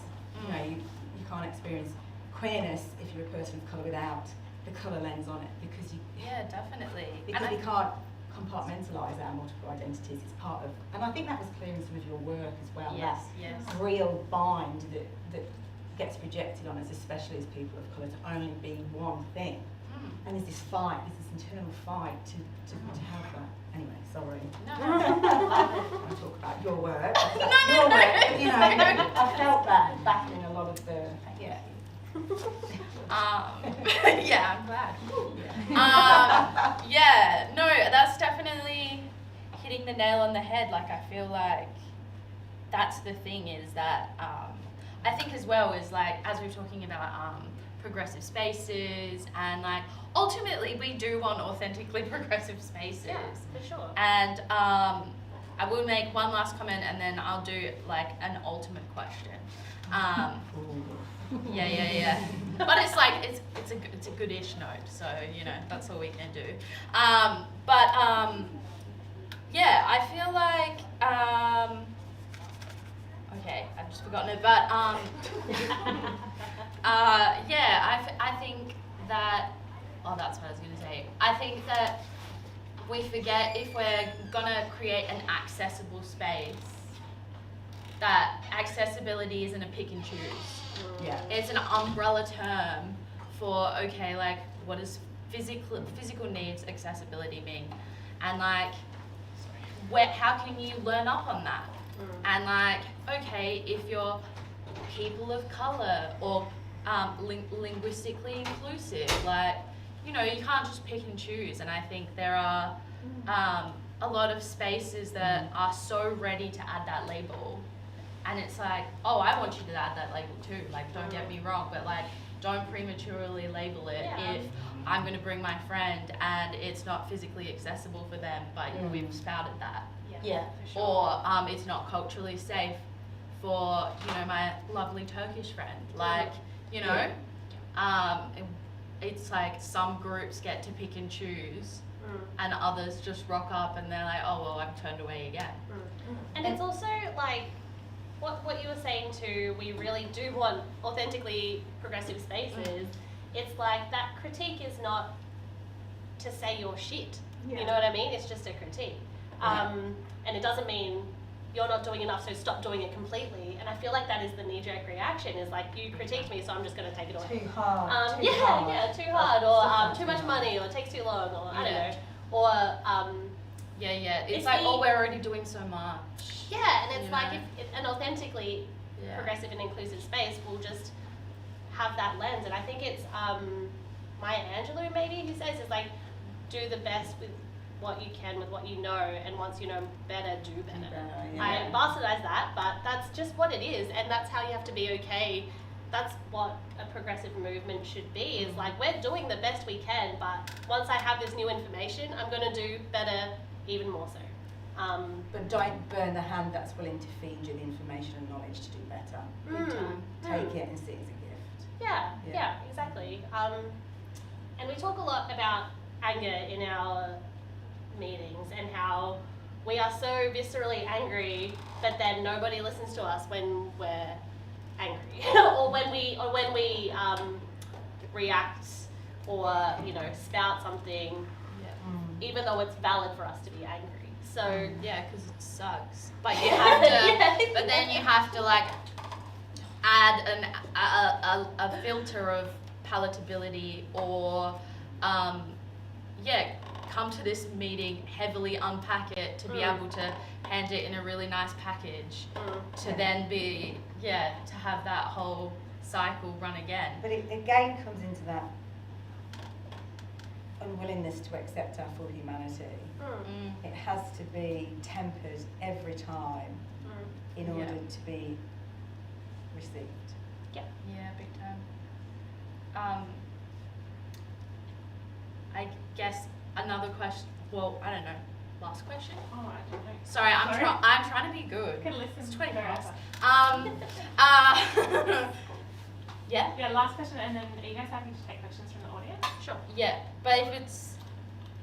A: you can't experience queerness if you're a person of colour without the colour lens on it, because you
H: definitely,
A: because we can't compartmentalise our multiple identities. It's part of, and I think that was clear in some of your work as well.
H: Yes.
A: Real bind that gets projected on us, especially as people of colour, to only be one thing. And there's this fight, there's this internal fight to have that. Anyway, sorry. I talk about your work. Your work. I felt that back in a lot of the
H: Yeah, I'm glad. Yeah, no, that's definitely hitting the nail on the head. Like, I feel like that's the thing is that I think as well is like, as we're talking about progressive spaces and like, ultimately we do want authentically progressive spaces.
F: Yeah, for sure.
H: And I will make one last comment and then I'll do like an ultimate question. Yeah. But it's like it's a goodish note, so you know that's all we can do. Yeah, I feel like okay, I've just forgotten it, but yeah, I think that that's what I was gonna say. I think that we forget if we're gonna create an accessible space, that accessibility isn't a pick and choose.
A: Yeah.
H: It's an umbrella term for, okay, like, what does physical needs accessibility mean? And like, how can you learn up on that? And like, okay, if you're people of color or linguistically inclusive, like, you know, you can't just pick and choose. And I think there are a lot of spaces that are so ready to add that label. And it's like, oh, I want you to add that label too. Like, don't get me wrong, but like, don't prematurely label it if I'm going to bring my friend and it's not physically accessible for them, but we've spouted that.
A: Yeah.
F: For sure.
H: Or it's not culturally safe for, you know, my lovely Turkish friend. Like, you know, it's like some groups get to pick and choose and others just rock up and they're like, oh, well, I'm turned away again.
F: And it's also like, what you were saying too, we really do want authentically progressive spaces. It's like that critique is not to say you're shit.
E: Yeah.
F: You know what I mean? It's just a critique. And it doesn't mean you're not doing enough, so stop doing it completely. And I feel like that is the knee-jerk reaction, is like, you critiqued me, so I'm just going to take it away.
A: Too hard.
F: Too hard, or too much money, or it takes too long, or I don't know. Or
H: It's like, oh, we're already doing so much.
F: yeah, and it's
H: You
F: like
H: know?
F: if an authentically progressive and inclusive space will just have that lens. And I think it's Maya Angelou maybe who says is like, do the best with what you can with what you know, and once you know better, do better. I bastardize that, but that's just what it is, and that's how you have to be okay. That's what a progressive movement should be, is like, we're doing the best we can, but once I have this new information, I'm going to do better, even more so.
A: But don't burn the hand that's willing to feed you the information and knowledge to do better. Big time. Take it and see it as a gift.
F: Yeah, exactly. And we talk a lot about anger in our meetings and how we are so viscerally angry, but then nobody listens to us when we're angry, or when we react, or spout something, even though it's valid for us to be angry. So
H: yeah, because it sucks. But you have to. But then you have to like add a filter of palatability, or come to this meeting, heavily unpack it to be able to hand it in a really nice package, to then be to have that whole cycle run again.
A: But it again comes into that unwillingness to accept our full humanity. It has to be tempered every time in order to be received.
H: Yeah, big time. I guess another question. Well, I don't know. Last question.
B: Oh, I don't know.
H: Sorry, I'm trying to be good.
B: You can listen.
H: It's 20
B: forever.
H: past. Yeah.
B: Yeah, last question, and then are you guys happy to take questions from the audience?
H: Sure. Yeah, but if it's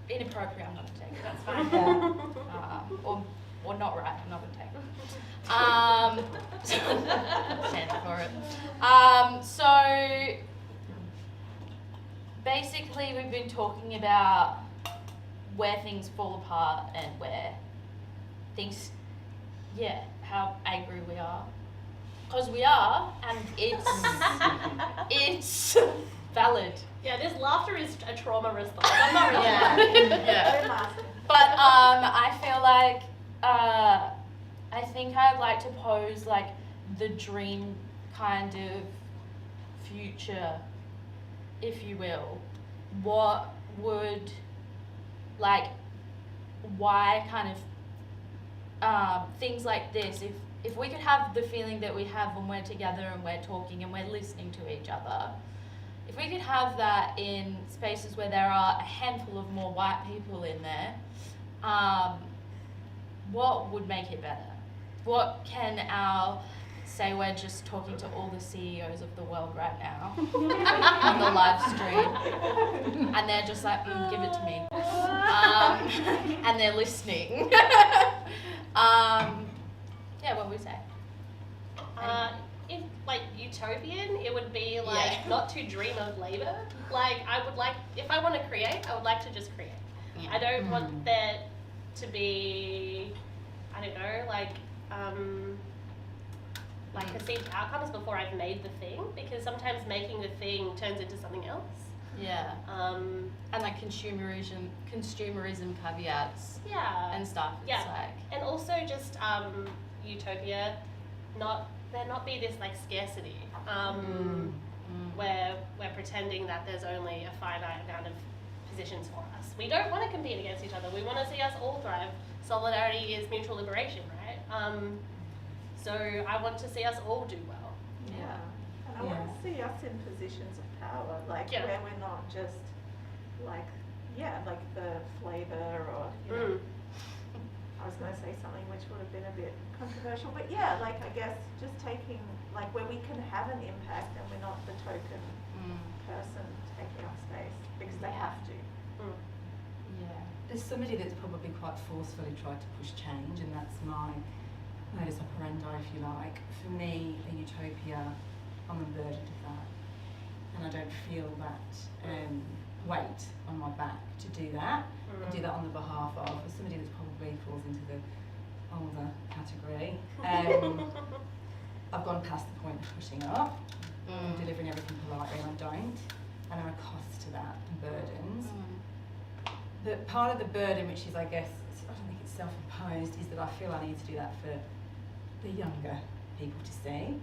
H: inappropriate, I'm not gonna take it.
B: That's fine.
H: Or not right, I'm not gonna take it. Stand for it. So basically, we've been talking about where things fall apart and where things, how angry we are. Because we are, and it's valid.
F: yeah, this laughter is a trauma response. I'm not really
H: Yeah. But I feel like I think I'd like to pose like the dream kind of future, if you will, what would, like, why kind of things like this, if we could have the feeling that we have when we're together and we're talking and we're listening to each other, if we could have that in spaces where there are a handful of more white people in there, what would make it better? What can our, say we're just talking to all the CEOs of the world right now on the live stream, and they're just like, give it to me, and they're listening. Yeah, what would we say?
F: If like utopian, it would be like not to dream of labor. Like I would like, if I want to create, I would like to just create.
H: Yeah.
F: I don't want there to be, I don't know, like perceived outcomes before I've made the thing, because sometimes making the thing turns into something else.
H: Yeah. And like consumerism caveats
F: Yeah.
H: and stuff. It's
F: Yeah.
H: like,
F: And also just utopia, there not be this like scarcity, where we're pretending that there's only a finite amount of positions for us. We don't want to compete against each other. We want to see us all thrive. Solidarity is mutual liberation, right? So I want to see us all do well.
E: Yeah. And I want to see us in positions of power, like
F: Yeah.
E: where we're not just like, like the flavour or, you know, I was going to say something which would have been a bit controversial, but yeah, like I guess just taking, like where we can have an impact and we're not the token person taking up space because they have to.
H: yeah.
A: There's somebody that's probably quite forcefully tried to push change, and that's my modus operandi, if you like. For me, a utopia, I'm unburdened of that, and I don't feel that weight on my back to do that, and do that on the behalf of somebody that probably falls into the older category. I've gone past the point of pushing up, and delivering everything politely, and I don't, and there are costs to that, and burdens. But part of the burden, which is, I guess, I don't think it's self-imposed, is that I feel I need to do that for the younger people to see.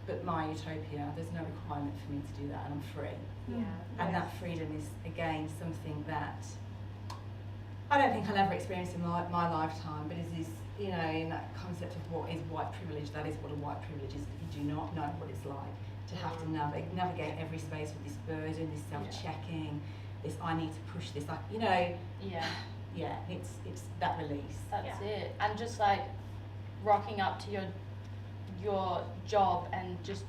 A: But my utopia, there's no requirement for me to do that, and I'm free.
E: Yeah.
A: And that freedom is, again, something that I don't think I'll ever experience in my lifetime, but is you know, in that concept of what is white privilege, that is what a white privilege is. You do not know what it's like to have to navigate every space with this burden, this self-checking, this I need to push this, like, you know. Yeah, it's that release.
H: That's it. And just like rocking up to your job and just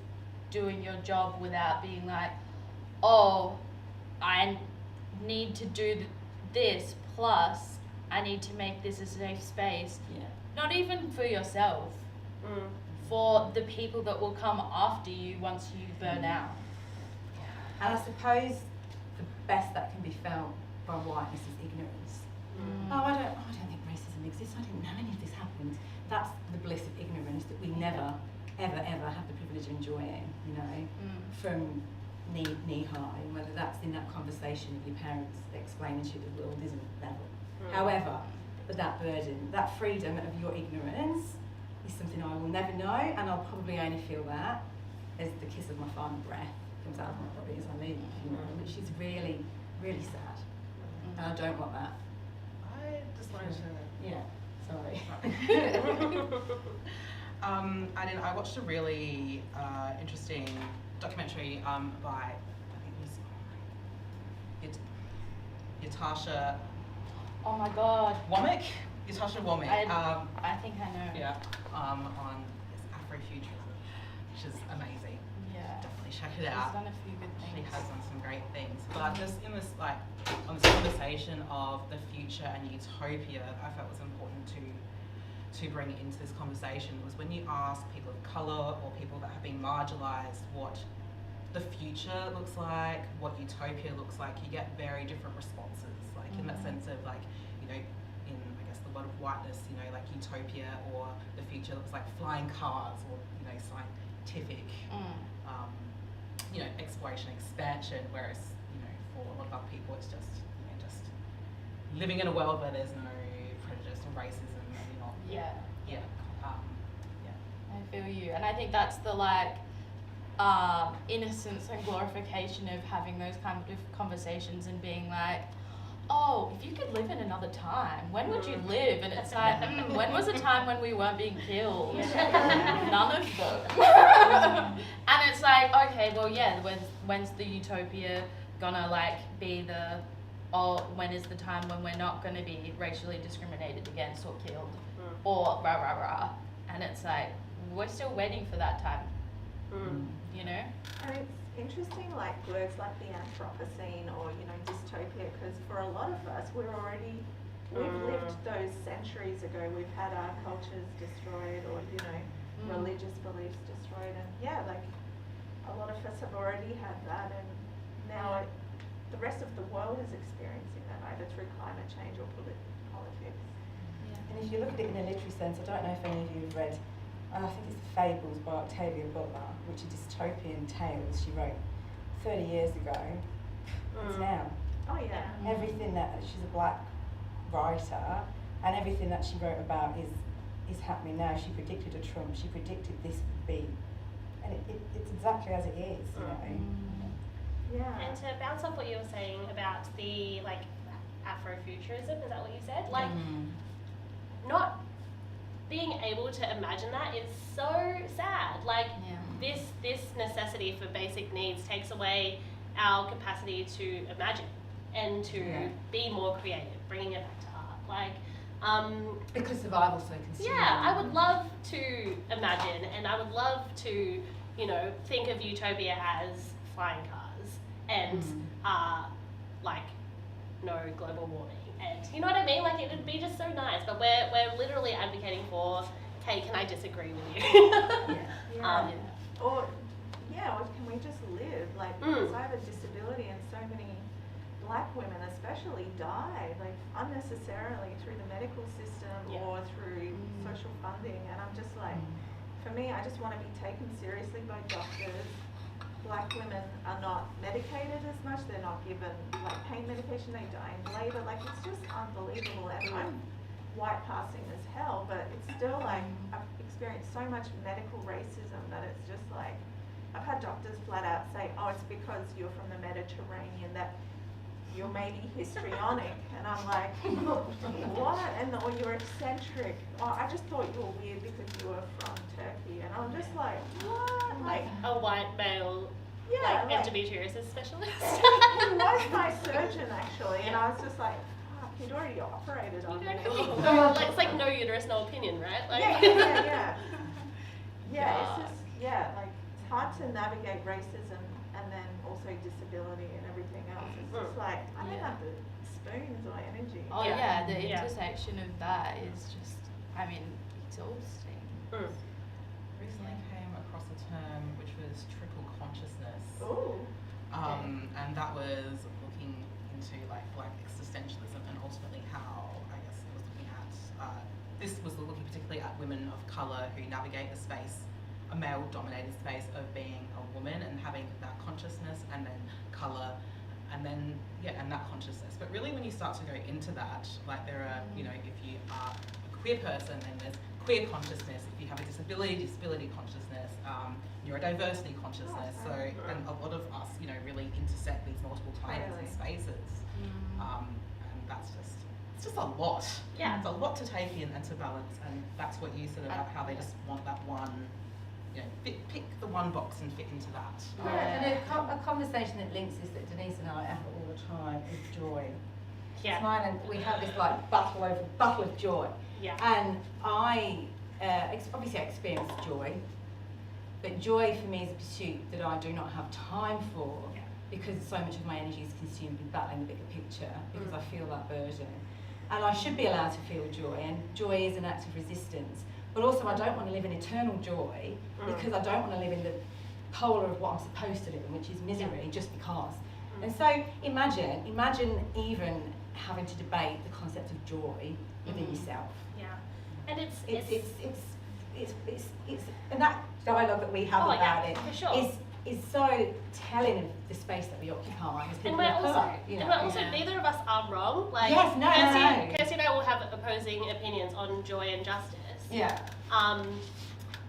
H: doing your job without being like, oh, I need to do this, plus I need to make this a safe space.
A: Yeah.
H: Not even for yourself, for the people that will come after you once you burn out.
A: And I suppose the best that can be felt by whiteness is ignorance. Oh, I don't think racism exists. I didn't know any of this happened. That's the bliss of ignorance that we never, ever, ever have the privilege of enjoying, you know, from knee high, and whether that's in that conversation with your parents explaining to you the world isn't level. However, but that burden, that freedom of your ignorance is something I will never know, and I'll probably only feel that as the kiss of my final breath comes out of my body as I leave, you know, which is really, really sad. And I don't want that.
D: I just wanted to.
A: Yeah, sorry.
D: I watched a really interesting documentary by, I think it was Yatasha
H: Oh my god.
D: Womack. Yatasha Womack.
H: I think I know.
D: Yeah. On this Afrofuturism, which is amazing.
H: Yeah.
D: Definitely check it
H: She's
D: out.
H: done a few good things.
D: She has done some great things. But just in this, like, on this conversation of the future and utopia, I felt was important to bring into this conversation was when you ask people of colour or people that have been marginalised what the future looks like, what utopia looks like, you get very different responses. Like in that sense of, like, you know, in, I guess, the world of whiteness, you know, like utopia or the future looks like flying cars or, you know, scientific, you know, exploration, expansion, whereas, you know, for a lot of other people it's just, you know, just living in a world where there's no prejudice and racism and you're not,
H: Yeah.
D: yeah.
H: I feel you. And I think that's the, like, innocence and glorification of having those kind of conversations and being like, oh, if you could live in another time, when would you live? And it's like, when was a time when we weren't being killed? None of them. And it's like, okay, well, yeah, when's the utopia gonna like be the, or when is the time when we're not gonna be racially discriminated against or killed, or rah rah rah? And it's like, we're still waiting for that time, you know?
E: And it's interesting, like words like the Anthropocene or, you know, dystopia, because for a lot of us, we've lived those centuries ago. We've had our cultures destroyed, or, you know, religious beliefs destroyed, and yeah, like a lot of us have already had that, and now the rest of the world is experiencing that, either through climate change or politics.
A: And if you look at it in a literary sense, I don't know if any of you have read, I think it's The Fables by Octavia Butler, which are dystopian tales she wrote 30 years ago. It's now.
E: Oh yeah.
A: Everything that, she's a black writer, and everything that she wrote about is happening now. She predicted a Trump, she predicted this would be, and it's exactly as it is, you know.
E: Yeah.
F: And to bounce off what you were saying about the like Afrofuturism, is that what you said? Like, not being able to imagine that is so sad. Like, this necessity for basic needs takes away our capacity to imagine and to be more creative, bringing it back to art. Like,
A: because survival's so consuming.
F: yeah, I would love to imagine, and I would love to, you know, think of utopia as flying cars and like no global warming, and you know what I mean? Like, it would be just so nice, but we're literally advocating for, hey, can I disagree with you?
E: Or can we just live? Like, because I have a disability, and so many black women especially die, like, unnecessarily through the medical system or through social funding, and I'm just like, for me, I just want to be taken seriously by doctors. Black women are not medicated as much, they're not given like pain medication, they die in labour, like, it's just unbelievable. And I'm white passing as hell, but it's still like, I've experienced so much medical racism that it's just like, I've had doctors flat out say, oh, it's because you're from the Mediterranean that you're maybe histrionic, and I'm like, what? And or you're eccentric. Oh, I just thought you were weird because you were from Turkey, and I'm just like, what? Like
F: a white male,
E: yeah,
F: like endometriosis specialist.
E: He was my surgeon actually, and I was just like, fuck, he'd already operated on me.
F: Like, it's like no uterus, no opinion, right? Like,
E: Yeah, it's just like it's hard to navigate racism and then also disability and everything else. It's just like, I don't have the spoons or energy.
H: Oh yeah, the intersection of that is just, I mean, exhausting.
D: Recently came across a term which was trickle consciousness.
E: Ooh.
D: And that was looking into like black existentialism, and ultimately how, I guess, it was looking at, this was looking particularly at women of colour who navigate the space, a male-dominated space of being a woman and having that consciousness, and then colour, and then and that consciousness. But really, when you start to go into that, like, there are, you know, if you are a queer person, then there's queer consciousness. If you have a disability consciousness, neurodiversity consciousness. So, and a lot of us, you know, really intersect these multiple times and spaces. And that's just, it's just a lot.
F: Yeah.
D: It's a lot to take in and to balance, and that's what you said about how they just want that one, you know, pick the one box and fit into that.
A: And a conversation that links this, that Denise and I have all the time, is joy.
F: Yeah.
A: Mine, and we have this like battle of joy.
F: Yeah.
A: And I obviously I experience joy, but joy for me is a pursuit that I do not have time for, because so much of my energy is consumed in battling the bigger picture, because I feel that burden. And I should be allowed to feel joy, and joy is an act of resistance. But also, I don't want to live in eternal joy, because I don't want to live in the polar of what I'm supposed to live in, which is misery, just because. And so imagine even having to debate the concept of joy within yourself.
F: Yeah. And it's
A: and that dialogue that we have about it
F: for sure.
A: is so telling of the space that we occupy.
F: And we're also neither of us are wrong. Like,
A: yes, no.
F: Kirsty and I will have opposing opinions on joy and justice.
A: Yeah.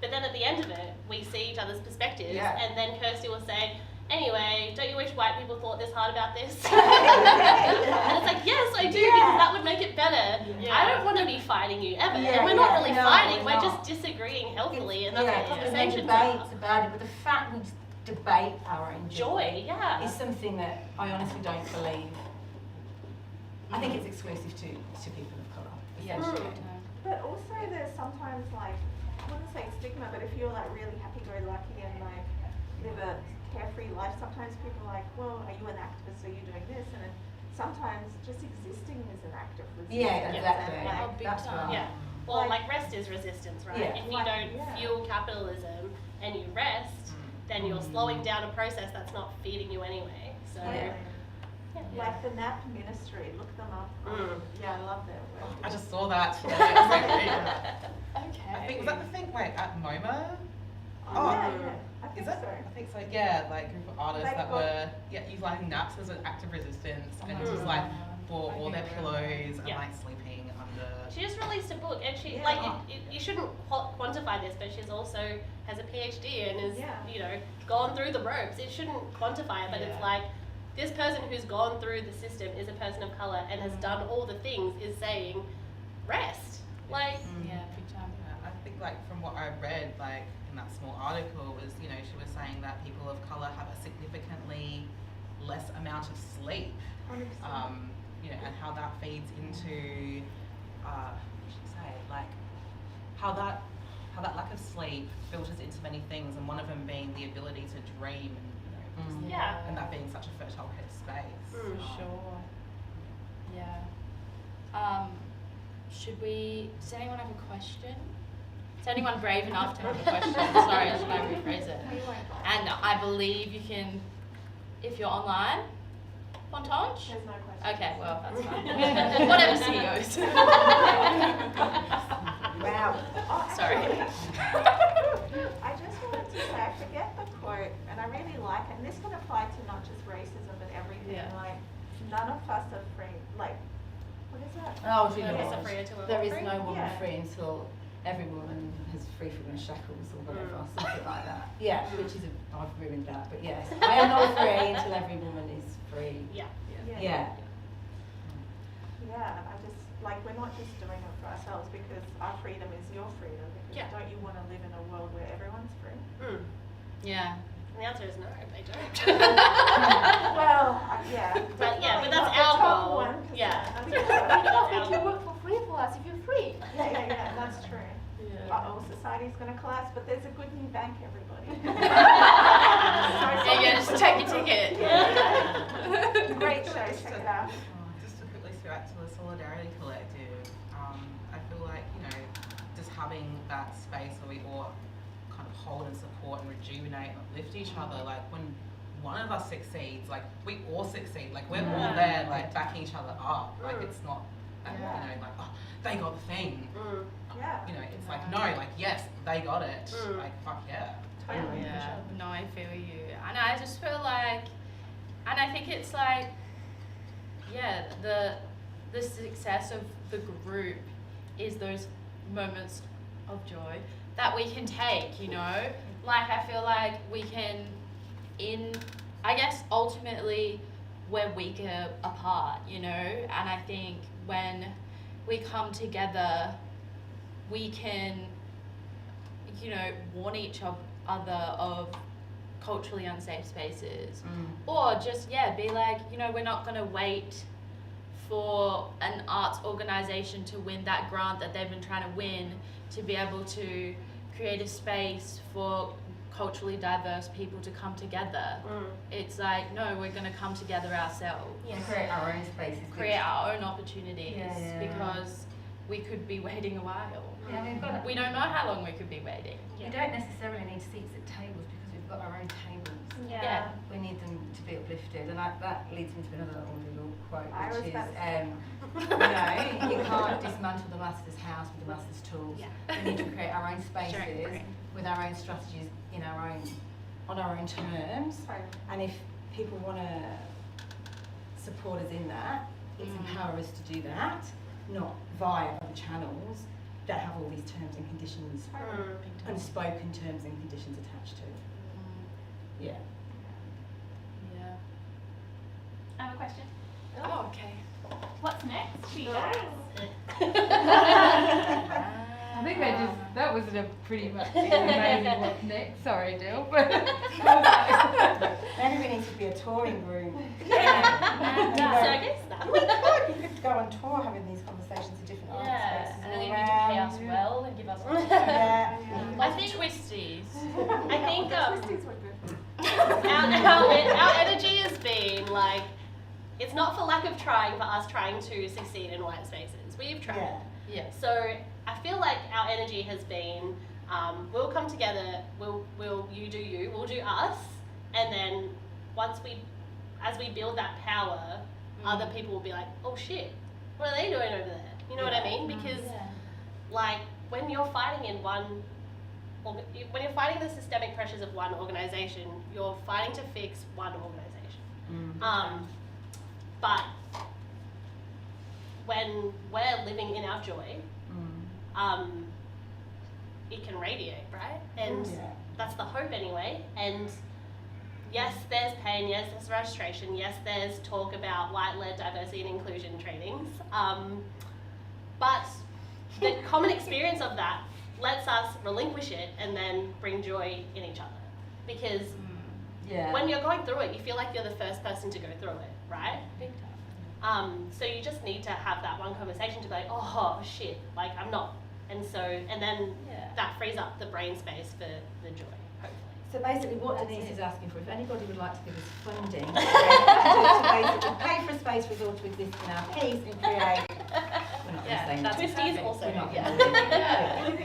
F: But then at the end of it, we see each other's perspectives,
A: Yeah.
F: and then Kirsty will say, anyway, don't you wish white people thought this hard about this? And it's like, yes, I do, because that would make it better.
B: Yeah.
F: I don't want to be fighting you ever.
A: Yeah,
F: And we're not
A: yeah,
F: really
A: no,
F: fighting,
A: we're
F: we're
A: not.
F: just disagreeing healthily, and
A: Yeah,
F: that's what
A: and
F: conversations
A: debates
F: are.
A: about it, but the fact we debate our own
F: Joy, yeah.
A: is something that I honestly don't believe. I think it's exclusive to people of colour.
H: Yeah,
A: essentially.
E: But also there's sometimes like, I wouldn't say stigma, but if you're like really happy-go-lucky and like live a carefree life, sometimes people are like, well, are you an activist, are you doing this? And then sometimes just existing is an act of resistance.
A: Yeah,
E: and,
A: exactly.
E: like,
H: Oh, big
A: That's
H: time.
A: right.
F: Yeah. Well,
E: Like-
F: like rest is resistance, right?
A: Yeah.
F: If you
E: Like,
F: don't
E: yeah.
F: fuel capitalism and you rest, then you're slowing down a process that's not feeding you anyway. So,
E: Yeah.
F: yeah.
E: Like the NAP ministry, look them up. Yeah, I love their work.
D: I just saw that today. It was like,
H: Okay.
D: I think, was that the thing like at MoMA?
E: Oh, yeah, I think
D: Is it?
E: so.
D: I think so. Yeah, like a group of artists
E: They've
D: that
E: got-
D: were utilising naps as an act of resistance, and
H: Oh,
D: just like
H: wow.
D: for all their pillows and
F: Yeah.
D: like sleeping under.
F: She just released a book, and she
E: Yeah.
F: like you shouldn't quantify this, but she's also has a PhD and is
E: Yeah.
F: gone through the ropes. It shouldn't quantify it, but it's
H: Yeah.
F: like this person who's gone through the system is a person of color and has done all the things is saying rest. Like
H: Yeah, big time.
D: Yeah, I think like from what I read, like in that small article, was she was saying that people of color have a significantly less amount of sleep.
E: 100%.
D: And how that feeds into, what should I say, like how that lack of sleep filters into many things, and one of them being the ability to dream, and
F: Yeah.
D: and that being such a fertile headspace.
F: Mm.
H: Sure. Yeah. Does anyone have a question? Is anyone brave enough to have a question? Sorry, should I rephrase it? And I believe you can, if you're online, Fontange?
E: There's no question.
H: Okay, well, that's fine. Whatever CEOs.
A: Wow.
H: Sorry.
E: I just wanted to say, I forget the quote, and I really like it, and this would apply to not just racism, but everything.
H: Yeah.
E: Like, none of us are free. Like, what is that?
A: Oh, she
F: None of us
A: knows.
F: are free until we're
A: There
F: all
A: is
F: free.
A: no woman
E: Yeah.
A: free until every woman has free from her shackles or whatever, something like that. Yeah, which is I've ruined that, but yes, I am not free until every woman is free.
F: Yeah.
A: Yeah.
E: Yeah, I just, like, we're not just doing it for ourselves because our freedom is your freedom. Because
F: Yeah.
E: don't you want to live in a world where everyone's free?
H: Yeah.
F: And the answer is no, they don't.
E: Well, yeah.
F: But yeah, but
E: definitely
F: that's
E: not the
F: our
E: top
F: goal.
E: 1%.
F: Yeah.
E: I think
F: That's
E: so.
F: our
G: If you
F: goal.
G: work for free for us, if you're free.
E: Yeah, that's true.
H: Yeah.
E: Uh-oh, society's going to collapse, but there's a good new bank, everybody.
H: Yeah, just take your ticket.
E: Great show, check it out.
D: Just to quickly go back to the Solidarity Collective, I feel like, just having that space where we all kind of hold and support and rejuvenate and uplift each other, like when one of us succeeds, like we all succeed, like we're all there, like backing each other up, like it's not, like, like, oh, they got the thing,
E: Yeah.
D: it's like, no, like, yes, they got it, like, fuck yeah.
E: Totally.
H: Yeah, no, I feel you. And I just feel like, and I think it's like, yeah, the success of the group is those moments of joy that we can take, Like, I feel like we can, I guess, ultimately, we're weaker apart, And I think when we come together, we can, warn each other of culturally unsafe spaces, or just be like, we're not going to wait for an arts organization to win that grant that they've been trying to win to be able to create a space for culturally diverse people to come together. It's like, no, we're going to come together ourselves,
A: And create our own spaces.
H: create our own opportunities,
A: Yeah.
H: because we could be waiting a while.
A: Yeah, we've got
H: We don't know how long we could be waiting.
A: We don't necessarily need seats at tables because we've got our own tables.
H: Yeah.
A: We need them to be uplifted, and that leads me to another little quote,
E: I was
A: which is,
E: about to say
A: you can't dismantle the master's house with the master's tools. We need to create our own spaces with our own strategies on our own terms. And if people want to support us in that, it's empower us to do that, not via other channels. that have all these terms and conditions, unspoken terms and conditions attached to it. Yeah.
H: Yeah.
B: I have a question.
H: Oh, okay.
B: What's next for you guys?
I: I think that was a pretty much amazing what's next. Sorry, Dill, but
A: Maybe we need to be a touring group.
F: Circus?
A: We could go on tour having these conversations in different art spaces
H: And
A: all
H: then you need to pay
A: around.
H: us well and give us
A: Yeah.
F: I think
H: twisties.
F: I think
E: Twisties were good.
F: our energy has been like, it's not for lack of trying, for us trying to succeed in white spaces. We've tried.
A: Yeah.
H: Yeah.
F: So I feel like our energy has been, we'll come together, you do you, we'll do us, and then as we build that power, other people will be like, oh shit, what are they doing over there? You know what I mean? Because like when you're fighting in when you're fighting the systemic pressures of one organization, you're fighting to fix one organization. But when we're living in our joy, it can radiate, right? And that's the hope anyway. And yes, there's pain, yes, there's frustration, yes, there's talk about white-led diversity and inclusion trainings. But the common experience of that lets us relinquish it and then bring joy in each other. Because when you're going through it, you feel like you're the first person to go through it, right?
H: Big time.
F: So you just need to have that one conversation to be like, oh shit, like I'm not. And then that frees up the brain space for the joy, hopefully.
A: So basically what Denise is asking for, if anybody would like to give us funding to basically pay for a space for us all to exist in our peace and create, we're not going to say
F: that's Twisties also.
A: we're not
F: Yeah.
A: going to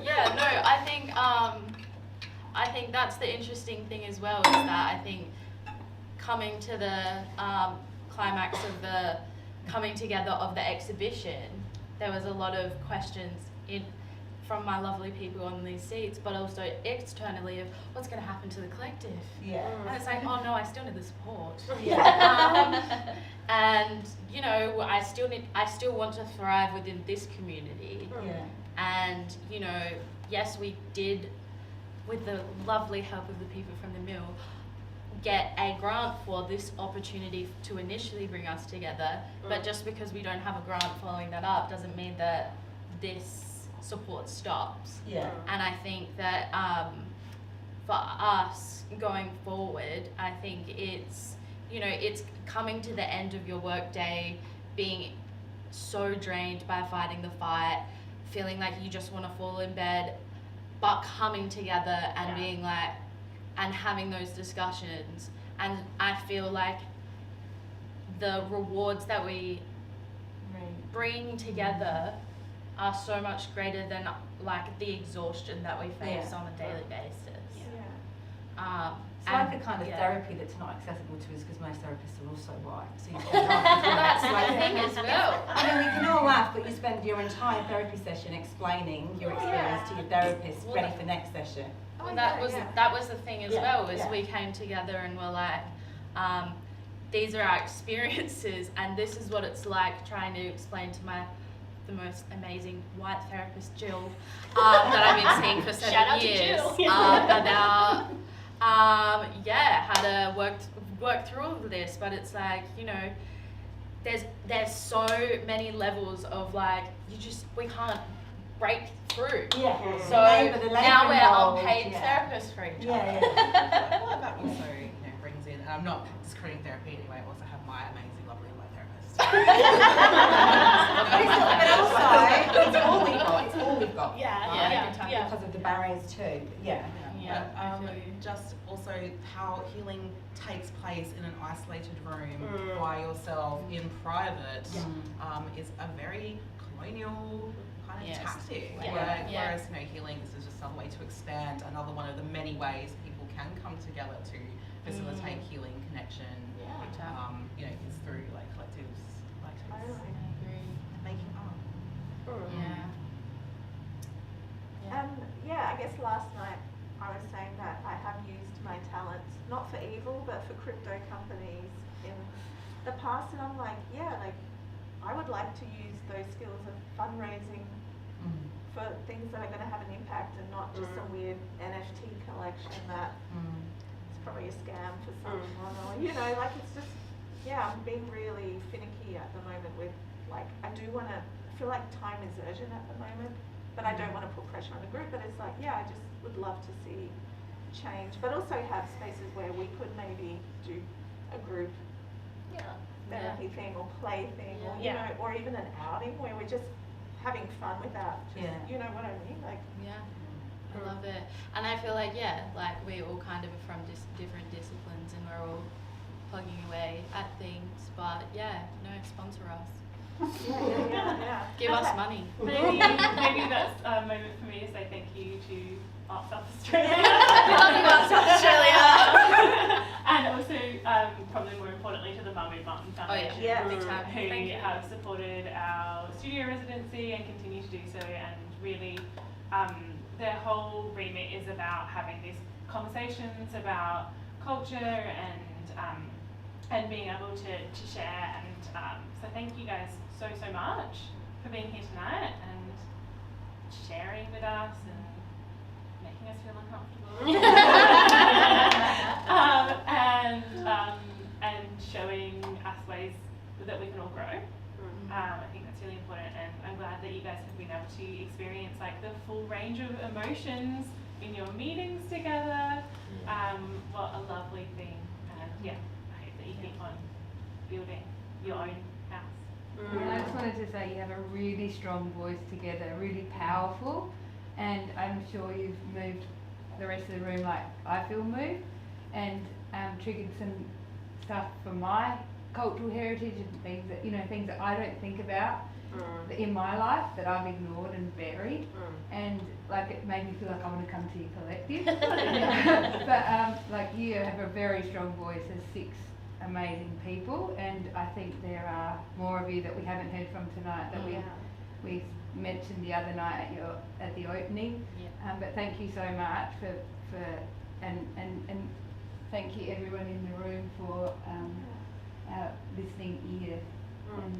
H: Yeah, no, I think that's the interesting thing as well, is that I think coming to the climax of the coming together of the exhibition, there was a lot of questions from my lovely people on these seats, but also externally of what's going to happen to the collective.
A: Yeah.
H: And it's like, oh no, I still need the support.
A: Yeah.
H: And you know, I still want to thrive within this community.
A: Yeah.
H: And you know, yes, we did, with the lovely help of the people from the mill, get a grant for this opportunity to initially bring us together. But just because we don't have a grant following that up doesn't mean that this support stops.
A: Yeah.
H: And I think that for us going forward, I think it's, you know, it's coming to the end of your work day, being so drained by fighting the fight, feeling like you just want to fall in bed, but coming together and being like, and having those discussions. And I feel like the rewards that we bring together are so much greater than like the exhaustion that we face on a daily basis.
A: It's like a kind of therapy that's not accessible to us because most therapists are also white. So you spend
H: That's the thing as well.
A: I mean, we can all laugh, but you spend your entire therapy session explaining your experience to your therapist, ready for next session.
H: Well, that was the thing as well, was we came together and were like, these are our experiences, and this is what it's like trying to explain to the most amazing white therapist, Jill, that I've been seeing for 7
F: Shout out to
H: years,
F: Jill.
H: about how to work through all of this. But it's like, you know, there's so many levels of like, we can't break through.
A: Yeah.
H: So now we're unpaid therapists for each other.
D: I feel like that also, brings in, and I'm not discrediting therapy anyway, I also have my amazing, lovely white therapist.
A: But also, it's all we've got. It's all we've got.
F: Yeah.
A: Because of the barriers too. But
D: But just also how healing takes place in an isolated room by yourself in private is a very colonial kind of tactic. Whereas healing is just another way to expand, another one of the many ways people can come together to facilitate healing, connection. Is through like collectives, making art.
E: I guess last night I was saying that I have used my talents, not for evil, but for crypto companies in the past, and I'm like, I would like to use those skills of fundraising for things that are going to have an impact and not just some weird NFT collection that it's probably a scam for someone or, you know, like it's just, yeah, I'm being really finicky at the moment with, like, I feel like time is urgent at the moment, but I don't want to put pressure on the group, but it's like, yeah, I just would love to see change, but also have spaces where we could maybe do a group therapy thing or play thing or, you know, or even an outing where we're just having fun without just, you know what I mean? Like,
H: I love it. And I feel like, like we all kind of are from different disciplines and we're all plugging away at things, but sponsor us. Give us money.
B: Maybe that's a moment for me to say thank you to Art South Australia.
H: Art South Australia.
B: And also, probably more importantly, to the Margaret Martin Foundation,
H: big time.
B: who have supported our studio residency and continue to do so, and really their whole remit is about having these conversations about culture and being able to share, and so thank you guys so much for being here tonight and sharing with us and making us feel uncomfortable and showing us ways that we can all grow. I think that's really important, and I'm glad that you guys have been able to experience like the full range of emotions in your meetings together. What a lovely thing, and I hope that you keep on building your own house.
I: And I just wanted to say you have a really strong voice together, really powerful, and I'm sure you've moved the rest of the room like I feel moved, and triggered some stuff from my cultural heritage and things that I don't think about in my life that I've ignored and buried, and like it made me feel like I want to come to your collective. But like you have a very strong voice as 6 amazing people, and I think there are more of you that we haven't heard from tonight that we mentioned the other night at the opening. But thank you so much for and thank you everyone in the room for our listening ear.